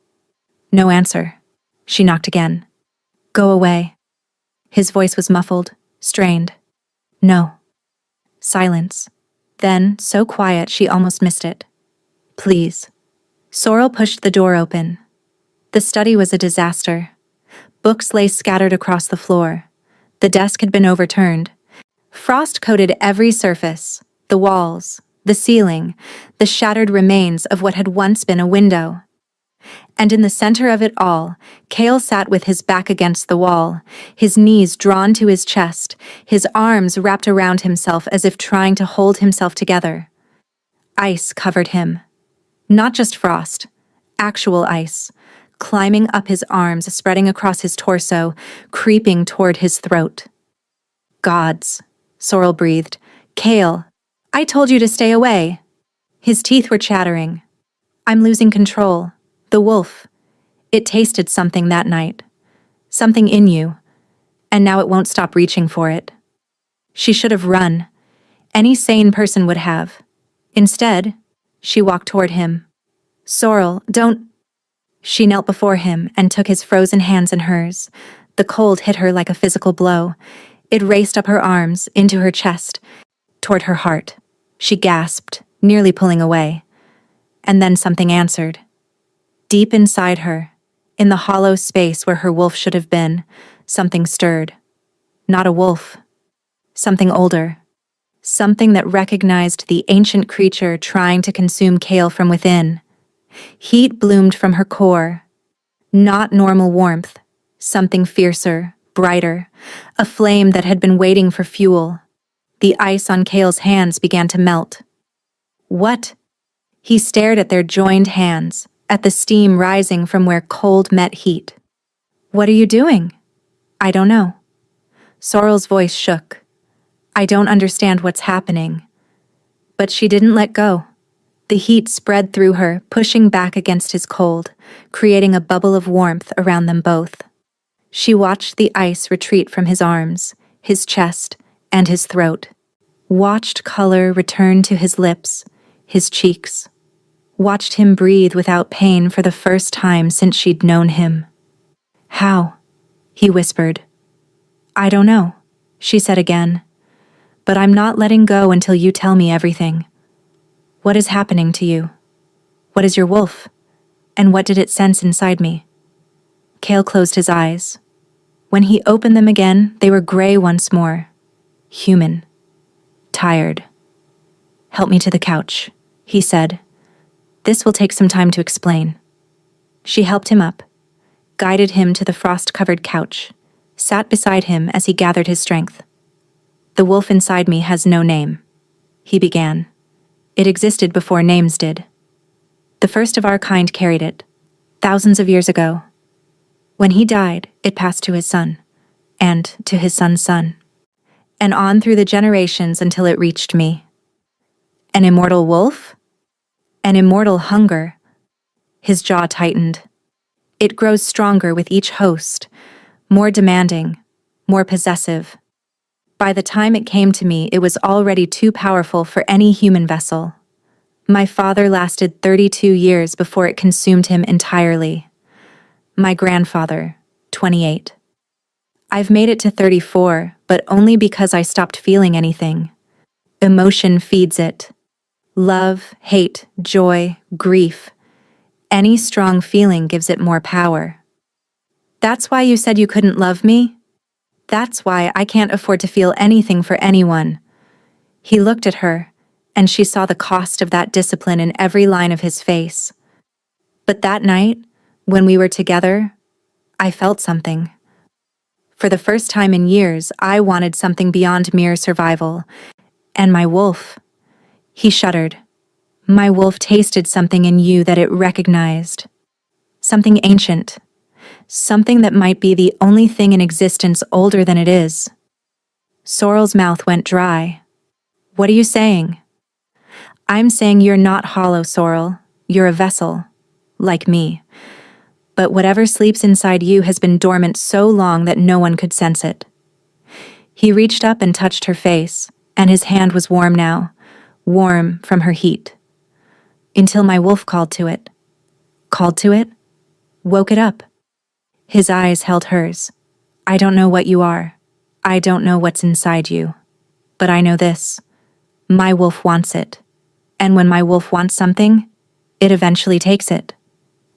No answer. She knocked again. "Go away." His voice was muffled, strained. "No." Silence. Then, so quiet she almost missed it. "Please." Sorrel pushed the door open. The study was a disaster. Books lay scattered across the floor. The desk had been overturned. Frost coated every surface, the walls, the ceiling, the shattered remains of what had once been a window. And in the center of it all, Cale sat with his back against the wall, his knees drawn to his chest, his arms wrapped around himself as if trying to hold himself together. Ice covered him. Not just frost, actual ice, climbing up his arms, spreading across his torso, creeping toward his throat. "Gods," Sorrel breathed. "Cale, I told you to stay away." His teeth were chattering. "I'm losing control. The wolf. It tasted something that night. Something in you. And now it won't stop reaching for it." She should have run. Any sane person would have. Instead, she walked toward him. "Sorrel, don't..." She knelt before him and took his frozen hands in hers, The cold hit her like a physical blow. It raced up her arms, into her chest, toward her heart. She gasped, nearly pulling away. And then something answered. Deep inside her, in the hollow space where her wolf should have been, something stirred. Not a wolf. Something older. Something that recognized the ancient creature trying to consume Kale from within. Heat bloomed from her core. Not normal warmth. Something fiercer, brighter. A flame that had been waiting for fuel. The ice on Kale's hands began to melt. What? He stared at their joined hands, at the steam rising from where cold met heat. What are you doing? I don't know. Sorrel's voice shook. I don't understand what's happening. But she didn't let go. The heat spread through her, pushing back against his cold, creating a bubble of warmth around them both. She watched the ice retreat from his arms, his chest, and his throat. Watched color return to his lips, his cheeks. Watched him breathe without pain for the first time since she'd known him. How? He whispered. I don't know, she said again. But I'm not letting go until you tell me everything. What is happening to you? What is your wolf? And what did it sense inside me? Kale closed his eyes. When he opened them again, they were gray once more. Human. Tired. Help me to the couch, he said. This will take some time to explain. She helped him up, guided him to the frost-covered couch, sat beside him as he gathered his strength. The wolf inside me has no name, he began. It existed before names did. The first of our kind carried it, thousands of years ago. When he died, it passed to his son, and to his son's son, and on through the generations until it reached me. An immortal wolf? An immortal hunger. His jaw tightened. It grows stronger with each host, more demanding, more possessive. By the time it came to me, it was already too powerful for any human vessel. My father lasted 32 years before it consumed him entirely. My grandfather, 28. I've made it to 34, but only because I stopped feeling anything. Emotion feeds it. Love, hate, joy, grief. Any strong feeling gives it more power. That's why you said you couldn't love me? That's why I can't afford to feel anything for anyone. He looked at her, and she saw the cost of that discipline in every line of his face. But that night, when we were together, I felt something. For the first time in years, I wanted something beyond mere survival. And my wolf. He shuddered. My wolf tasted something in you that it recognized. Something ancient. Something that might be the only thing in existence older than it is. Sorrel's mouth went dry. What are you saying? I'm saying you're not hollow, Sorrel. You're a vessel. Like me. But whatever sleeps inside you has been dormant so long that no one could sense it. He reached up and touched her face, and his hand was warm now, warm from her heat. Until my wolf called to it. Called to it? Woke it up. His eyes held hers. I don't know what you are. I don't know what's inside you. But I know this. My wolf wants it. And when my wolf wants something, it eventually takes it.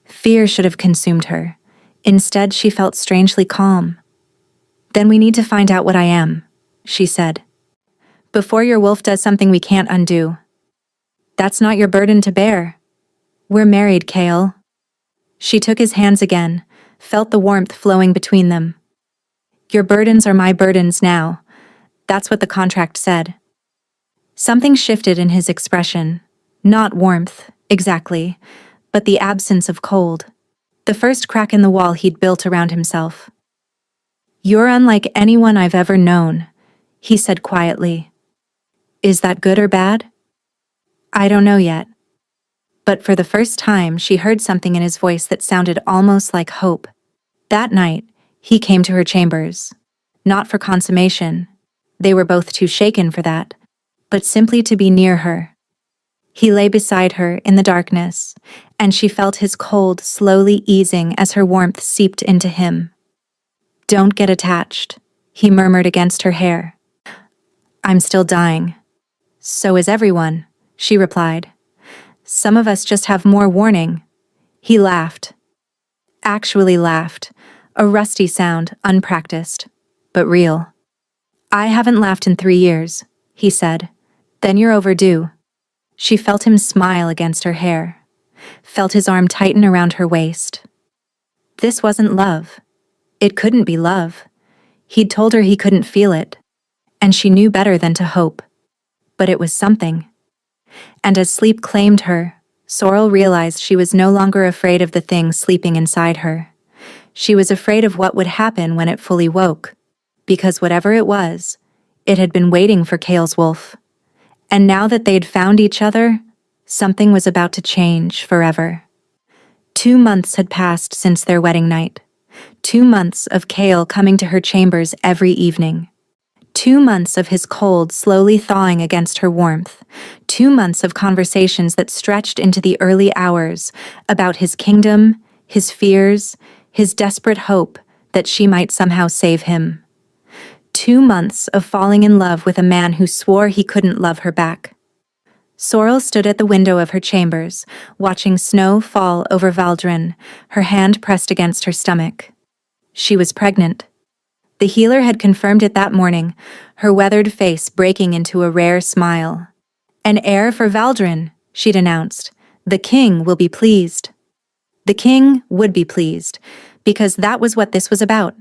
Fear should have consumed her. Instead, she felt strangely calm. Then we need to find out what I am, she said. Before your wolf does something we can't undo. That's not your burden to bear. We're married, Kale. She took his hands again, felt the warmth flowing between them. Your burdens are my burdens now. That's what the contract said. Something shifted in his expression. Not warmth, exactly, but the absence of cold. The first crack in the wall he'd built around himself. You're unlike anyone I've ever known, he said quietly. Is that good or bad? I don't know yet. But for the first time, she heard something in his voice that sounded almost like hope. That night, he came to her chambers. Not for consummation. They were both too shaken for that. But simply to be near her. He lay beside her in the darkness, and she felt his cold slowly easing as her warmth seeped into him. Don't get attached, he murmured against her hair. I'm still dying. So is everyone, she replied. Some of us just have more warning. He laughed. Actually laughed, a rusty sound, unpracticed, but real. I haven't laughed in 3 years, he said. Then you're overdue. She felt him smile against her hair, felt his arm tighten around her waist. This wasn't love. It couldn't be love. He'd told her he couldn't feel it, and she knew better than to hope. But it was something. And as sleep claimed her, Sorrel realized she was no longer afraid of the thing sleeping inside her. She was afraid of what would happen when it fully woke, because whatever it was, it had been waiting for Kale's wolf. And now that they'd found each other, something was about to change forever. 2 months had passed since their wedding night. 2 months of Kale coming to her chambers every evening. 2 months of his cold slowly thawing against her warmth. 2 months of conversations that stretched into the early hours about his kingdom, his fears, his desperate hope that she might somehow save him. 2 months of falling in love with a man who swore he couldn't love her back. Sorrel stood at the window of her chambers, watching snow fall over Valdrin, her hand pressed against her stomach. She was pregnant. The healer had confirmed it that morning, her weathered face breaking into a rare smile. An heir for Valdrin, she'd announced. The king will be pleased. The king would be pleased, because that was what this was about.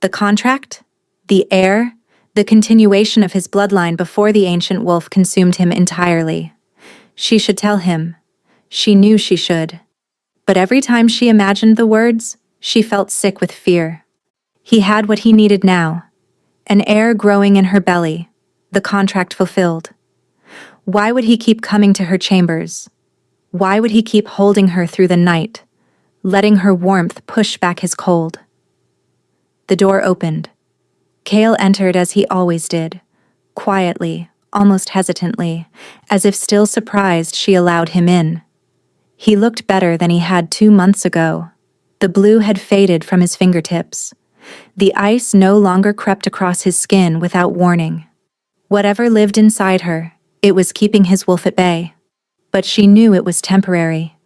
The contract, the heir, the continuation of his bloodline before the ancient wolf consumed him entirely. She should tell him. She knew she should. But every time she imagined the words, she felt sick with fear. He had what he needed now. An heir growing in her belly, the contract fulfilled. Why would he keep coming to her chambers? Why would he keep holding her through the night, letting her warmth push back his cold? The door opened. Kale entered as he always did, quietly, almost hesitantly, as if still surprised she allowed him in. He looked better than he had 2 months ago. The blue had faded from his fingertips. The ice no longer crept across his skin without warning. Whatever lived inside her, it was keeping his wolf at bay. But she knew it was temporary.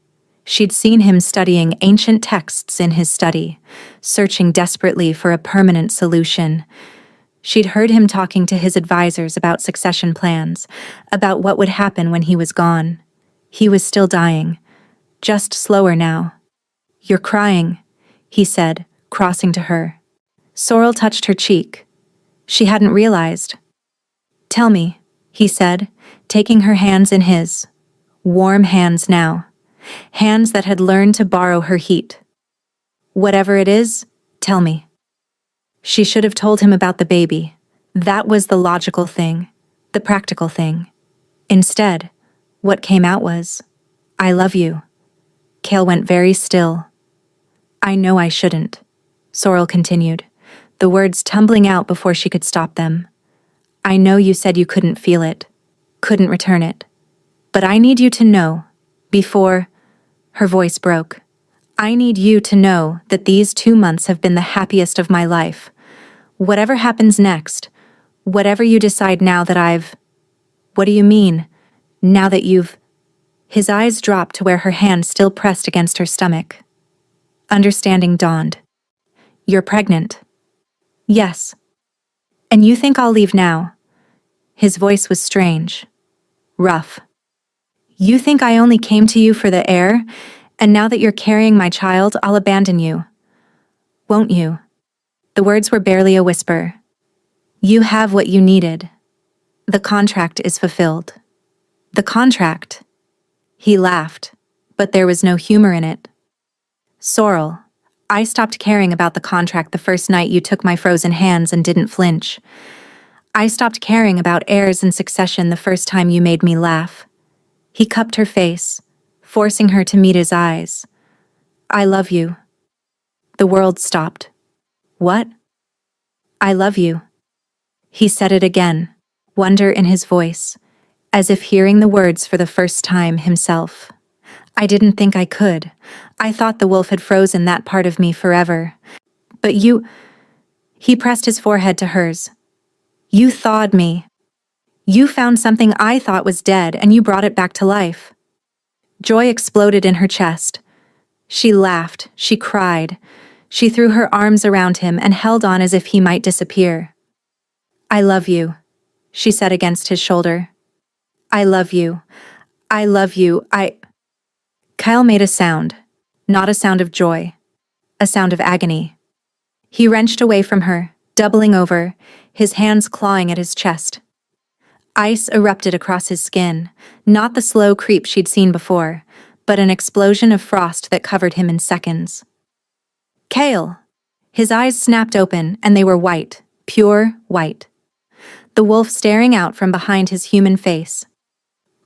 She'd seen him studying ancient texts in his study, searching desperately for a permanent solution. She'd heard him talking to his advisors about succession plans, about what would happen when he was gone. He was still dying, just slower now. You're crying, he said, crossing to her. Sorrel touched her cheek. She hadn't realized. Tell me, he said, taking her hands in his. Warm hands now. Hands that had learned to borrow her heat. Whatever it is, tell me. She should have told him about the baby. That was the logical thing, the practical thing. Instead, what came out was, I love you. Kale went very still. I know I shouldn't, Sorrel continued, the words tumbling out before she could stop them. I know you said you couldn't feel it, couldn't return it. But I need you to know, before... Her voice broke. I need you to know that these 2 months have been the happiest of my life. Whatever happens next, whatever you decide now that I've... What do you mean, now that you've... His eyes dropped to where her hand still pressed against her stomach. Understanding dawned. You're pregnant. Yes. And you think I'll leave now? His voice was strange. Rough. You think I only came to you for the heir, and now that you're carrying my child, I'll abandon you. Won't you? The words were barely a whisper. You have what you needed. The contract is fulfilled. The contract? He laughed, but there was no humor in it. Sorrel, I stopped caring about the contract the first night you took my frozen hands and didn't flinch. I stopped caring about heirs and succession the first time you made me laugh. He cupped her face, forcing her to meet his eyes. I love you. The world stopped. What? I love you. He said it again, wonder in his voice, as if hearing the words for the first time himself. I didn't think I could. I thought the wolf had frozen that part of me forever. But you... He pressed his forehead to hers. You thawed me. You found something I thought was dead and you brought it back to life. Joy exploded in her chest. She laughed, she cried. She threw her arms around him and held on as if he might disappear. I love you, she said against his shoulder. I love you. I love you. Kyle made a sound, not a sound of joy, a sound of agony. He wrenched away from her, doubling over, his hands clawing at his chest. Ice erupted across his skin, not the slow creep she'd seen before, but an explosion of frost that covered him in seconds. Kale! His eyes snapped open, and they were white, pure white. The wolf staring out from behind his human face.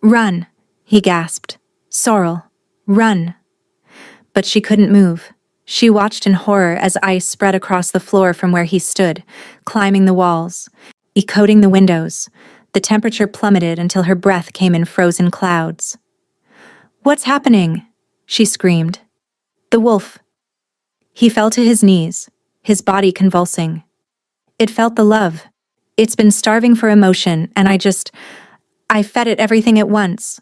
Run, he gasped. Sorrel, run. But she couldn't move. She watched in horror as ice spread across the floor from where he stood, climbing the walls, coating the windows. The temperature plummeted until her breath came in frozen clouds. What's happening? She screamed. The wolf. He fell to his knees, his body convulsing. It felt the love. It's been starving for emotion, and I fed it everything at once.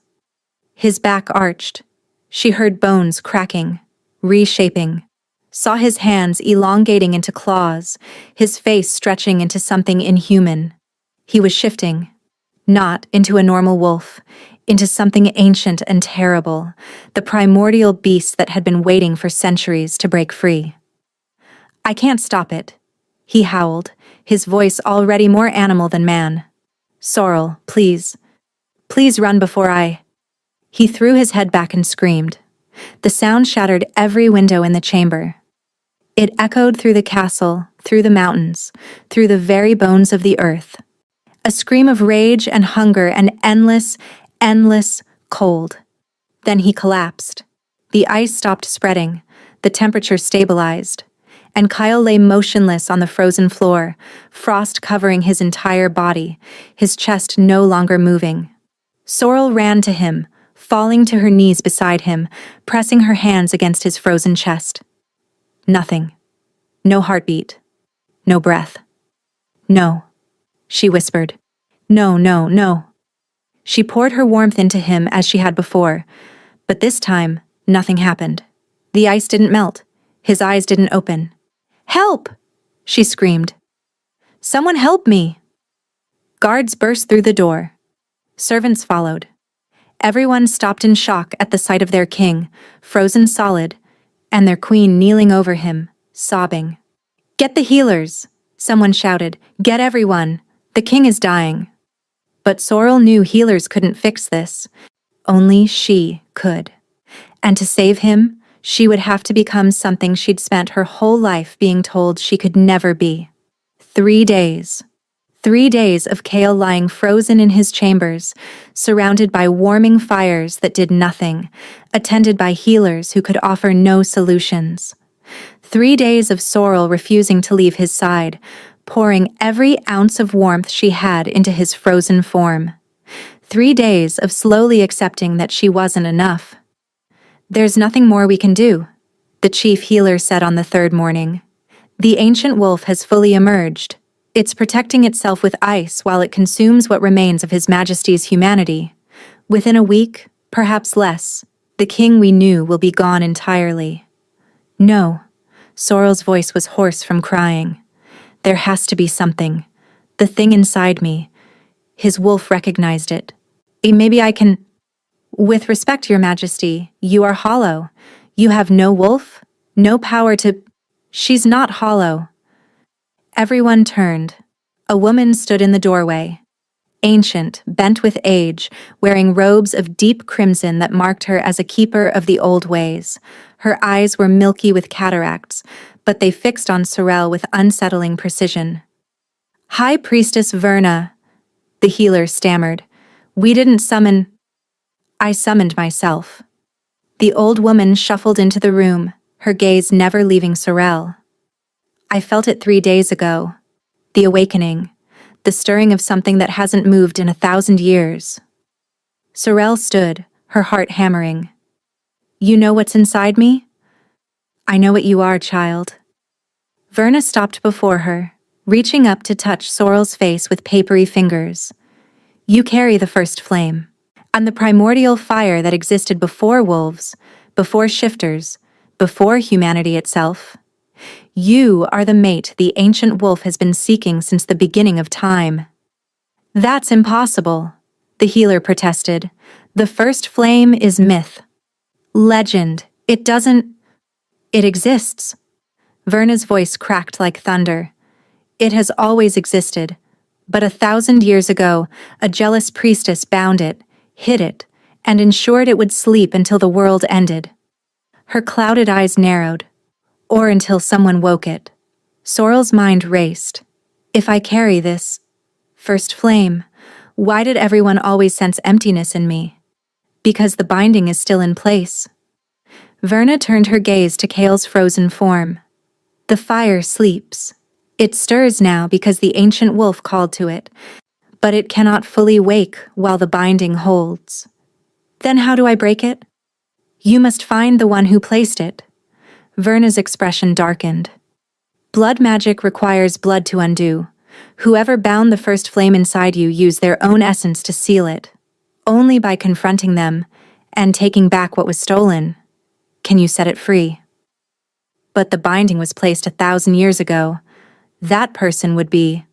His back arched. She heard bones cracking, reshaping. Saw his hands elongating into claws, his face stretching into something inhuman. He was shifting. Not into a normal wolf, into something ancient and terrible, the primordial beast that had been waiting for centuries to break free. I can't stop it, he howled, his voice already more animal than man. Sorrel, please. Please run before I... He threw his head back and screamed. The sound shattered every window in the chamber. It echoed through the castle, through the mountains, through the very bones of the earth. A scream of rage and hunger and endless cold. Then he collapsed. The ice stopped spreading, the temperature stabilized, and Kyle lay motionless on the frozen floor, frost covering his entire body, his chest no longer moving. Sorrel ran to him, falling to her knees beside him, pressing her hands against his frozen chest. Nothing. No heartbeat. No breath. No, she whispered. No, no, no. She poured her warmth into him as she had before, but this time, nothing happened. The ice didn't melt. His eyes didn't open. Help! She screamed. Someone help me! Guards burst through the door. Servants followed. Everyone stopped in shock at the sight of their king, frozen solid, and their queen kneeling over him, sobbing. Get the healers! Someone shouted. Get everyone! The king is dying. But Sorrel knew healers couldn't fix this. Only she could. And to save him, she would have to become something she'd spent her whole life being told she could never be. 3 days. 3 days of Kale lying frozen in his chambers, surrounded by warming fires that did nothing, attended by healers who could offer no solutions. 3 days of Sorrel refusing to leave his side, pouring every ounce of warmth she had into his frozen form. 3 days of slowly accepting that she wasn't enough. There's nothing more we can do, the chief healer said on the 3rd morning. The ancient wolf has fully emerged. It's protecting itself with ice while it consumes what remains of His Majesty's humanity. Within a week, perhaps less, the king we knew will be gone entirely. No, Sorrel's voice was hoarse from crying. There has to be something. The thing inside me. His wolf recognized it. Maybe I can... With respect, Your Majesty, you are hollow. You have no wolf, no power to... She's not hollow. Everyone turned. A woman stood in the doorway. Ancient, bent with age, wearing robes of deep crimson that marked her as a keeper of the old ways. Her eyes were milky with cataracts, but they fixed on Sorrel with unsettling precision. High Priestess Verna, the healer stammered. We didn't summon... I summoned myself. The old woman shuffled into the room, her gaze never leaving Sorrel. I felt it 3 days ago. The awakening, the stirring of something that hasn't moved in 1,000 years. Sorrel stood, her heart hammering. You know what's inside me? I know what you are, child. Verna stopped before her, reaching up to touch Sorrel's face with papery fingers. You carry the first flame, and the primordial fire that existed before wolves, before shifters, before humanity itself. You are the mate the ancient wolf has been seeking since the beginning of time. That's impossible, the healer protested. The first flame is myth. Legend. It exists. Verna's voice cracked like thunder. It has always existed. But 1,000 years ago, a jealous priestess bound it, hid it, and ensured it would sleep until the world ended. Her clouded eyes narrowed. Or until someone woke it. Sorrel's mind raced. If I carry this first flame, why did everyone always sense emptiness in me? Because the binding is still in place. Verna turned her gaze to Cale's frozen form. The fire sleeps. It stirs now because the ancient wolf called to it, but it cannot fully wake while the binding holds. Then how do I break it? You must find the one who placed it. Verna's expression darkened. Blood magic requires blood to undo. Whoever bound the first flame inside you used their own essence to seal it. Only by confronting them and taking back what was stolen can you set it free. But the binding was placed 1,000 years ago. That person would be.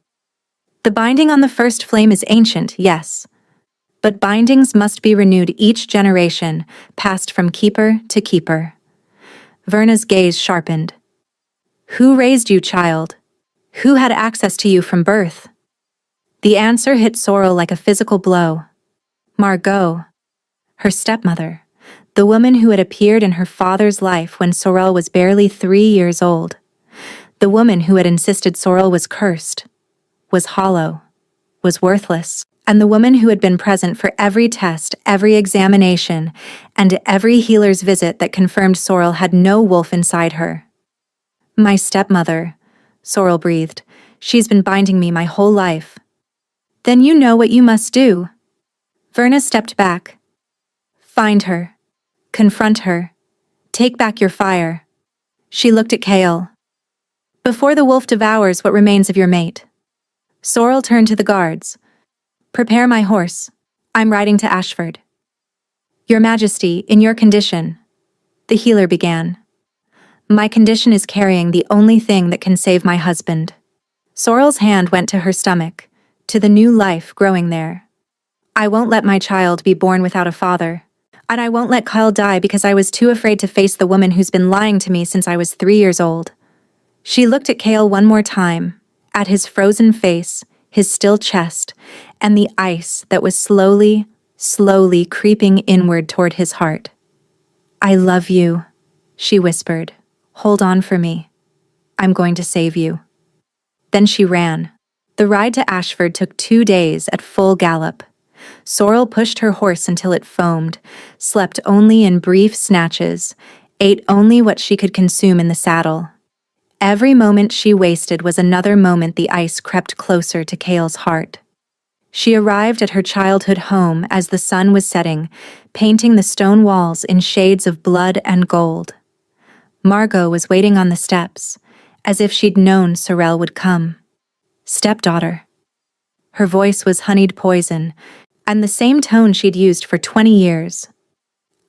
The binding on the first flame is ancient, yes. But bindings must be renewed each generation, passed from keeper to keeper. Verna's gaze sharpened. Who raised you, child? Who had access to you from birth? The answer hit Sorrel like a physical blow. Margot, her stepmother, the woman who had appeared in her father's life when Sorrel was barely 3 years old. The woman who had insisted Sorrel was cursed, was hollow, was worthless, and the woman who had been present for every test, every examination, and every healer's visit that confirmed Sorrel had no wolf inside her. My stepmother, Sorrel breathed. She's been binding me my whole life. Then you know what you must do. Verna stepped back. Find her. Confront her. Take back your fire. She looked at Cale. Before the wolf devours what remains of your mate. Sorrel turned to the guards. Prepare my horse. I'm riding to Ashford. Your Majesty, in your condition. The healer began. My condition is carrying the only thing that can save my husband. Sorrel's hand went to her stomach, to the new life growing there. I won't let my child be born without a father. And I won't let Kyle die because I was too afraid to face the woman who's been lying to me since I was 3 years old. She looked at Cale one more time, at his frozen face, his still chest, and the ice that was slowly creeping inward toward his heart. I love you, she whispered. Hold on for me. I'm going to save you. Then she ran. The ride to Ashford took 2 days at full gallop. Sorrel pushed her horse until it foamed, slept only in brief snatches, ate only what she could consume in the saddle. Every moment she wasted was another moment the ice crept closer to Cale's heart. She arrived at her childhood home as the sun was setting, painting the stone walls in shades of blood and gold. Margot was waiting on the steps, as if she'd known Sorrel would come. Stepdaughter. Her voice was honeyed poison, and the same tone she'd used for 20 years.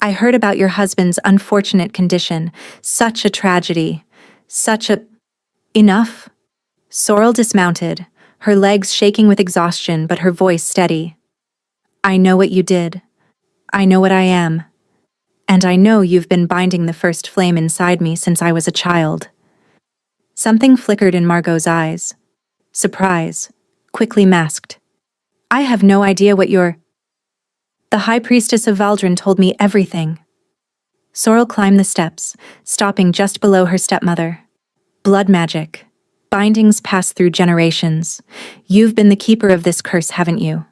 I heard about your husband's unfortunate condition, such a tragedy. Enough? Sorrel dismounted, her legs shaking with exhaustion but her voice steady. I know what you did. I know what I am. And I know you've been binding the first flame inside me since I was a child. Something flickered in Margot's eyes. Surprise, quickly masked. I have no idea what you're... The High Priestess of Valdrin told me everything. Sorrel climbed the steps, stopping just below her stepmother. Blood magic. Bindings pass through generations. You've been the keeper of this curse, haven't you?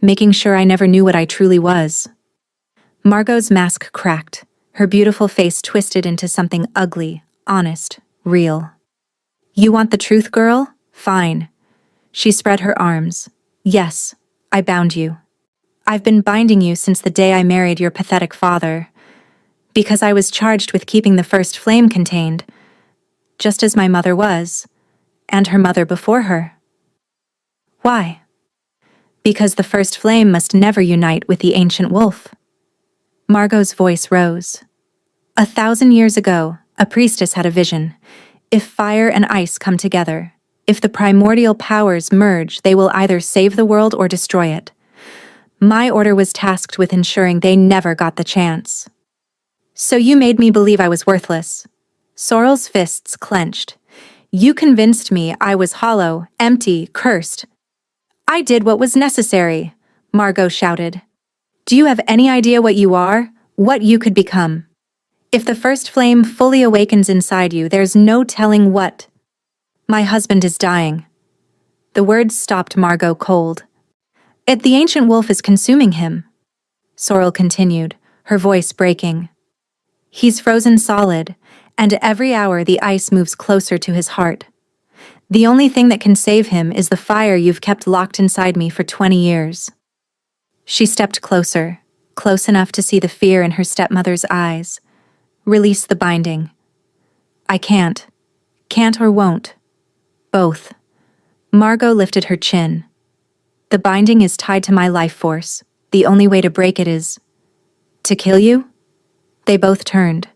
Making sure I never knew what I truly was. Margot's mask cracked, her beautiful face twisted into something ugly, honest, real. You want the truth, girl? Fine. She spread her arms. Yes, I bound you. I've been binding you since the day I married your pathetic father. Because I was charged with keeping the first flame contained, just as my mother was. and her mother before her. Why? Because the first flame must never unite with the ancient wolf. Margot's voice rose. 1,000 years ago, a priestess had a vision. If fire and ice come together, if the primordial powers merge, they will either save the world or destroy it. My order was tasked with ensuring they never got the chance. So you made me believe I was worthless. Sorrel's fists clenched. You convinced me I was hollow, empty, cursed. I did what was necessary, Margot shouted. Do you have any idea what you are, what you could become? If the first flame fully awakens inside you, there's no telling what. My husband is dying. The words stopped Margot cold. The ancient wolf is consuming him. Sorrel continued, her voice breaking. He's frozen solid, and every hour the ice moves closer to his heart. The only thing that can save him is the fire you've kept locked inside me for 20 years. She stepped closer, close enough to see the fear in her stepmother's eyes. Release the binding. I can't. Can't or won't. Both. Margot lifted her chin. The binding is tied to my life force. The only way to break it is to kill you? They both turned.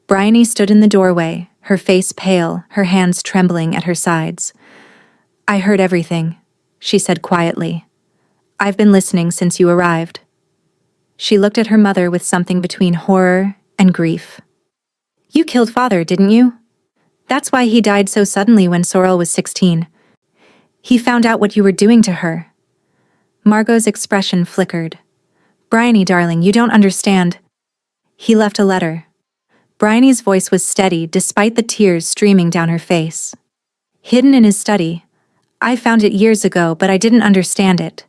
Bryony stood in the doorway, her face pale, her hands trembling at her sides. I heard everything, she said quietly. I've been listening since you arrived. She looked at her mother with something between horror and grief. You killed father, didn't you? That's why he died so suddenly when Sorrel was 16. He found out what you were doing to her. Margot's expression flickered. Bryony, darling, you don't understand. He left a letter. Bryony's voice was steady despite the tears streaming down her face. Hidden in his study. I found it years ago, but I didn't understand it.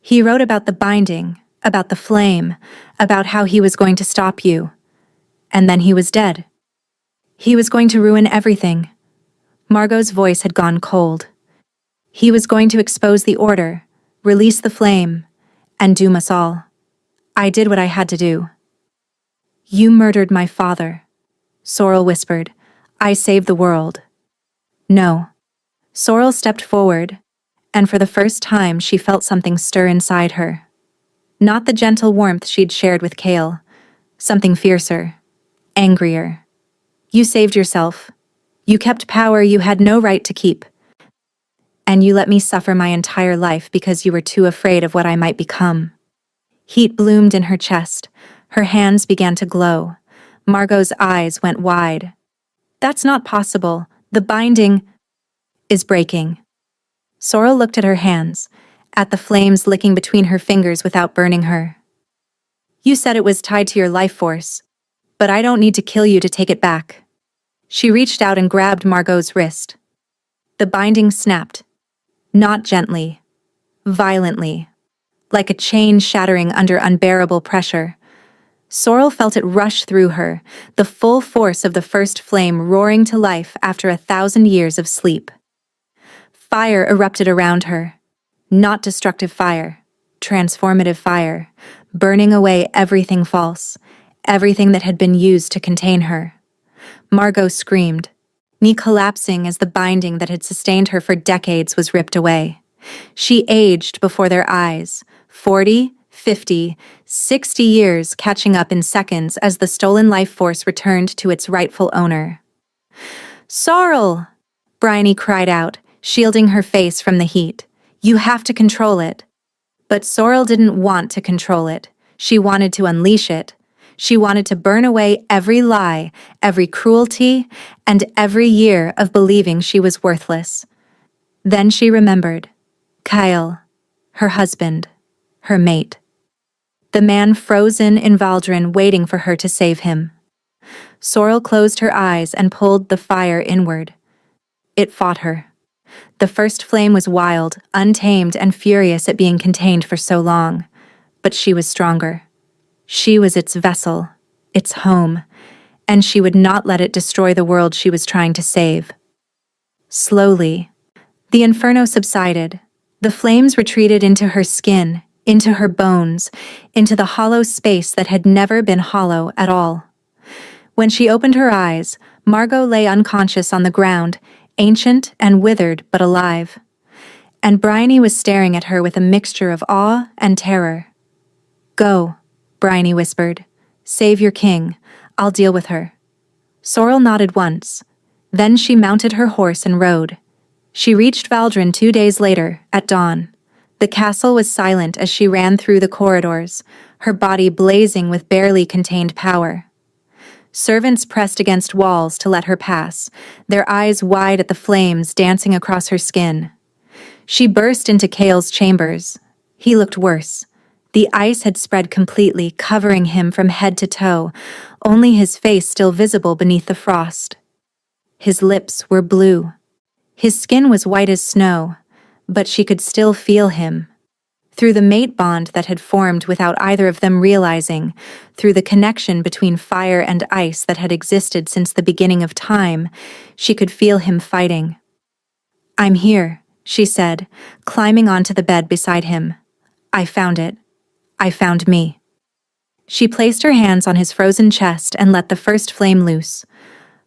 He wrote about the binding, about the flame, about how he was going to stop you. And then he was dead. He was going to ruin everything. Margot's voice had gone cold. He was going to expose the order, release the flame, and doom us all. I did what I had to do. You murdered my father, Sorrel whispered. I saved the world. No. Sorrel stepped forward, and for the first time she felt something stir inside her. Not the gentle warmth she'd shared with Kale. Something fiercer, angrier. You saved yourself. You kept power you had no right to keep. And you let me suffer my entire life because you were too afraid of what I might become. Heat bloomed in her chest. Her hands began to glow. Margot's eyes went wide. That's not possible. The binding is breaking. Sorrel looked at her hands, at the flames licking between her fingers without burning her. You said it was tied to your life force, but I don't need to kill you to take it back. She reached out and grabbed Margot's wrist. The binding snapped. Not gently. Violently. Like a chain shattering under unbearable pressure. Sorrel felt it rush through her, the full force of the first flame roaring to life after 1,000 years of sleep. Fire erupted around her. Not destructive fire. Transformative fire. Burning away everything false. Everything that had been used to contain her. Margot screamed, knee collapsing as the binding that had sustained her for decades was ripped away. She aged before their eyes, 40, 50, 60 years catching up in seconds as the stolen life force returned to its rightful owner. Sorrel! Bryony cried out, shielding her face from the heat. You have to control it. But Sorrel didn't want to control it. She wanted to unleash it. She wanted to burn away every lie, every cruelty, and every year of believing she was worthless. Then she remembered. Kyle, her husband, her mate. The man frozen in Valdrin waiting for her to save him. Sorrel closed her eyes and pulled the fire inward. It fought her. The first flame was wild, untamed, and furious at being contained for so long. But she was stronger. She was its vessel, its home, and she would not let it destroy the world she was trying to save. Slowly, the inferno subsided. The flames retreated into her skin, into her bones, into the hollow space that had never been hollow at all. When she opened her eyes, Margot lay unconscious on the ground, ancient and withered but alive. And Bryony was staring at her with a mixture of awe and terror. "Go," Bryony whispered. "Save your king. I'll deal with her." Sorrel nodded once. Then she mounted her horse and rode. She reached Valdrin 2 days later, at dawn. The castle was silent as she ran through the corridors, her body blazing with barely contained power. Servants pressed against walls to let her pass, their eyes wide at the flames dancing across her skin. She burst into Cale's chambers. He looked worse. The ice had spread completely, covering him from head to toe, only his face still visible beneath the frost. His lips were blue. His skin was white as snow, but she could still feel him. Through the mate bond that had formed without either of them realizing, through the connection between fire and ice that had existed since the beginning of time, she could feel him fighting. "I'm here," she said, climbing onto the bed beside him. "I found it. I found me." She placed her hands on his frozen chest and let the first flame loose.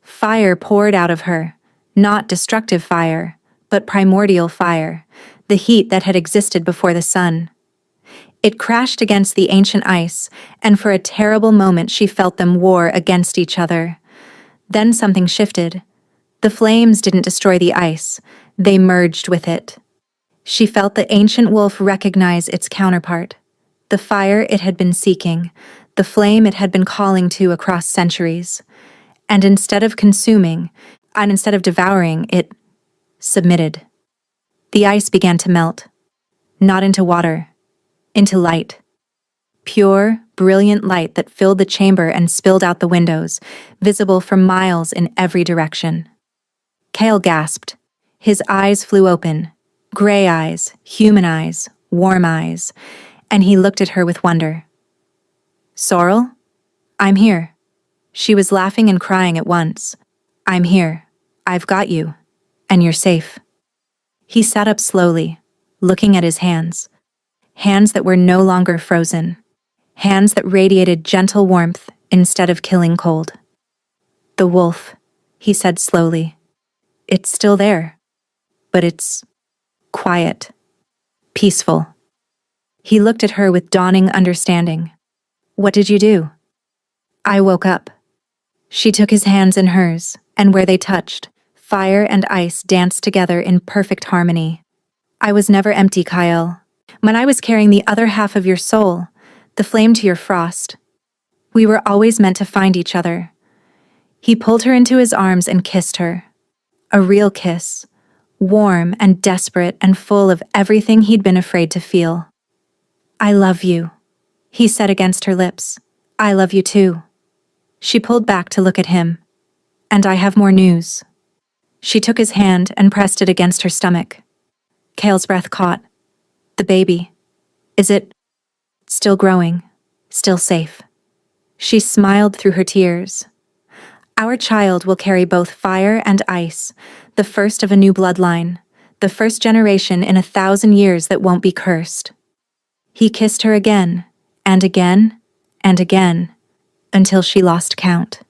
Fire poured out of her, not destructive fire, but primordial fire, the heat that had existed before the sun. It crashed against the ancient ice, and for a terrible moment she felt them war against each other. Then something shifted. The flames didn't destroy the ice, they merged with it. She felt the ancient wolf recognize its counterpart, the fire it had been seeking, the flame it had been calling to across centuries. And instead of consuming, and instead of devouring, it submitted. The ice began to melt, not into water, into light. Pure, brilliant light that filled the chamber and spilled out the windows, visible for miles in every direction. Cale gasped. His eyes flew open, gray eyes, human eyes, warm eyes, and he looked at her with wonder. "Sorrel? I'm here." She was laughing and crying at once. "I'm here. I've got you. And you're safe." He sat up slowly, looking at his hands. Hands that were no longer frozen. Hands that radiated gentle warmth instead of killing cold. "The wolf," he said slowly. "It's still there. But it's quiet. Peaceful." He looked at her with dawning understanding. "What did you do?" "I woke up." She took his hands in hers, and where they touched, fire and ice danced together in perfect harmony. "I was never empty, Kyle. When I was carrying the other half of your soul, the flame to your frost, we were always meant to find each other." He pulled her into his arms and kissed her. A real kiss, warm and desperate and full of everything he'd been afraid to feel. "I love you," he said against her lips. "I love you too." She pulled back to look at him. "And I have more news." She took his hand and pressed it against her stomach. Cale's breath caught. "The baby. Is it still growing? Still safe?" She smiled through her tears. "Our child will carry both fire and ice, the first of a new bloodline, the first generation in 1,000 years that won't be cursed." He kissed her again, and again, and again, until she lost count.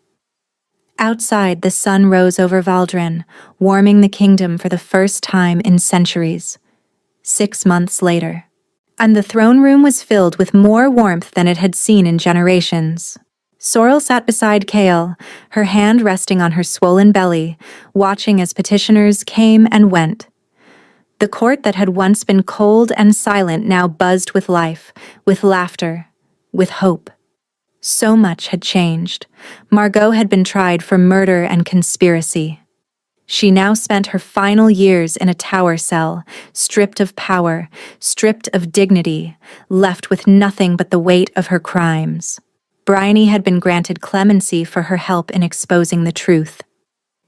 Outside, the sun rose over Valdrin, warming the kingdom for the first time in centuries. 6 months later. And the throne room was filled with more warmth than it had seen in generations. Sorrel sat beside Cale, her hand resting on her swollen belly, watching as petitioners came and went. The court that had once been cold and silent now buzzed with life, with laughter, with hope. So much had changed. Margot had been tried for murder and conspiracy. She now spent her final years in a tower cell, stripped of power, stripped of dignity, left with nothing but the weight of her crimes. Bryony had been granted clemency for her help in exposing the truth.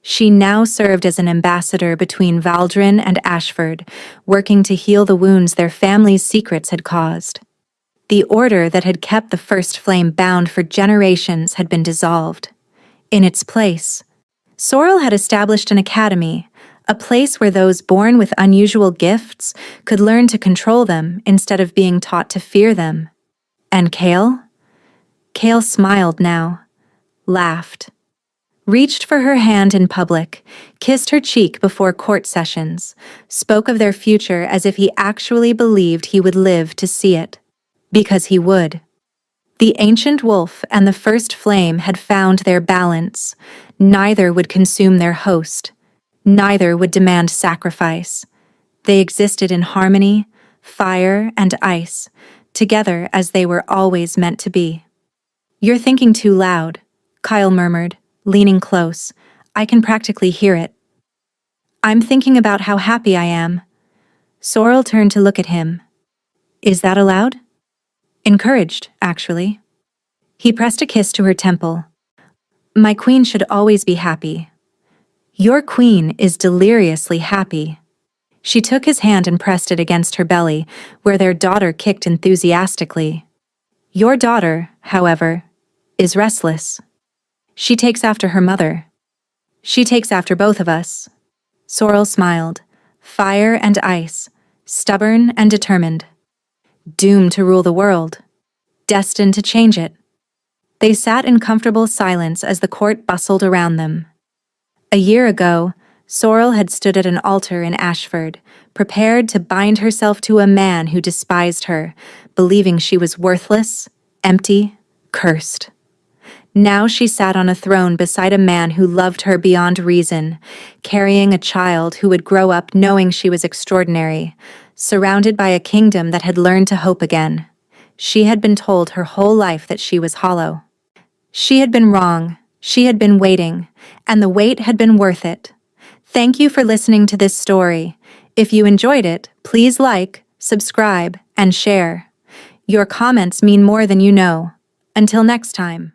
She now served as an ambassador between Valdrin and Ashford, working to heal the wounds their family's secrets had caused. The order that had kept the first flame bound for generations had been dissolved. In its place, Sorrel had established an academy, a place where those born with unusual gifts could learn to control them instead of being taught to fear them. And Cale? Cale smiled now, laughed. reached for her hand in public, kissed her cheek before court sessions, spoke of their future as if he actually believed he would live to see it. Because he would. The ancient wolf and the first flame had found their balance. Neither would consume their host. Neither would demand sacrifice. They existed in harmony, fire and ice, together as they were always meant to be. "You're thinking too loud," Kyle murmured, leaning close. "I can practically hear it." "I'm thinking about how happy I am." Sorrel turned to look at him. "Is that allowed?" "Encouraged, actually." He pressed a kiss to her temple. "My queen should always be happy." "Your queen is deliriously happy." She took his hand and pressed it against her belly, where their daughter kicked enthusiastically. "Your daughter, however, is restless. She takes after her mother. She takes after both of us." Sorrel smiled. Fire and ice, stubborn and determined. Doomed to rule the world. Destined to change it. They sat in comfortable silence as the court bustled around them. A year ago, Sorrel had stood at an altar in Ashford, prepared to bind herself to a man who despised her, believing she was worthless, empty, cursed. Now she sat on a throne beside a man who loved her beyond reason, carrying a child who would grow up knowing she was extraordinary, surrounded by a kingdom that had learned to hope again. She had been told her whole life that she was hollow. She had been wrong, she had been waiting, and the wait had been worth it. Thank you for listening to this story. If you enjoyed it, please like, subscribe, and share. Your comments mean more than you know. Until next time.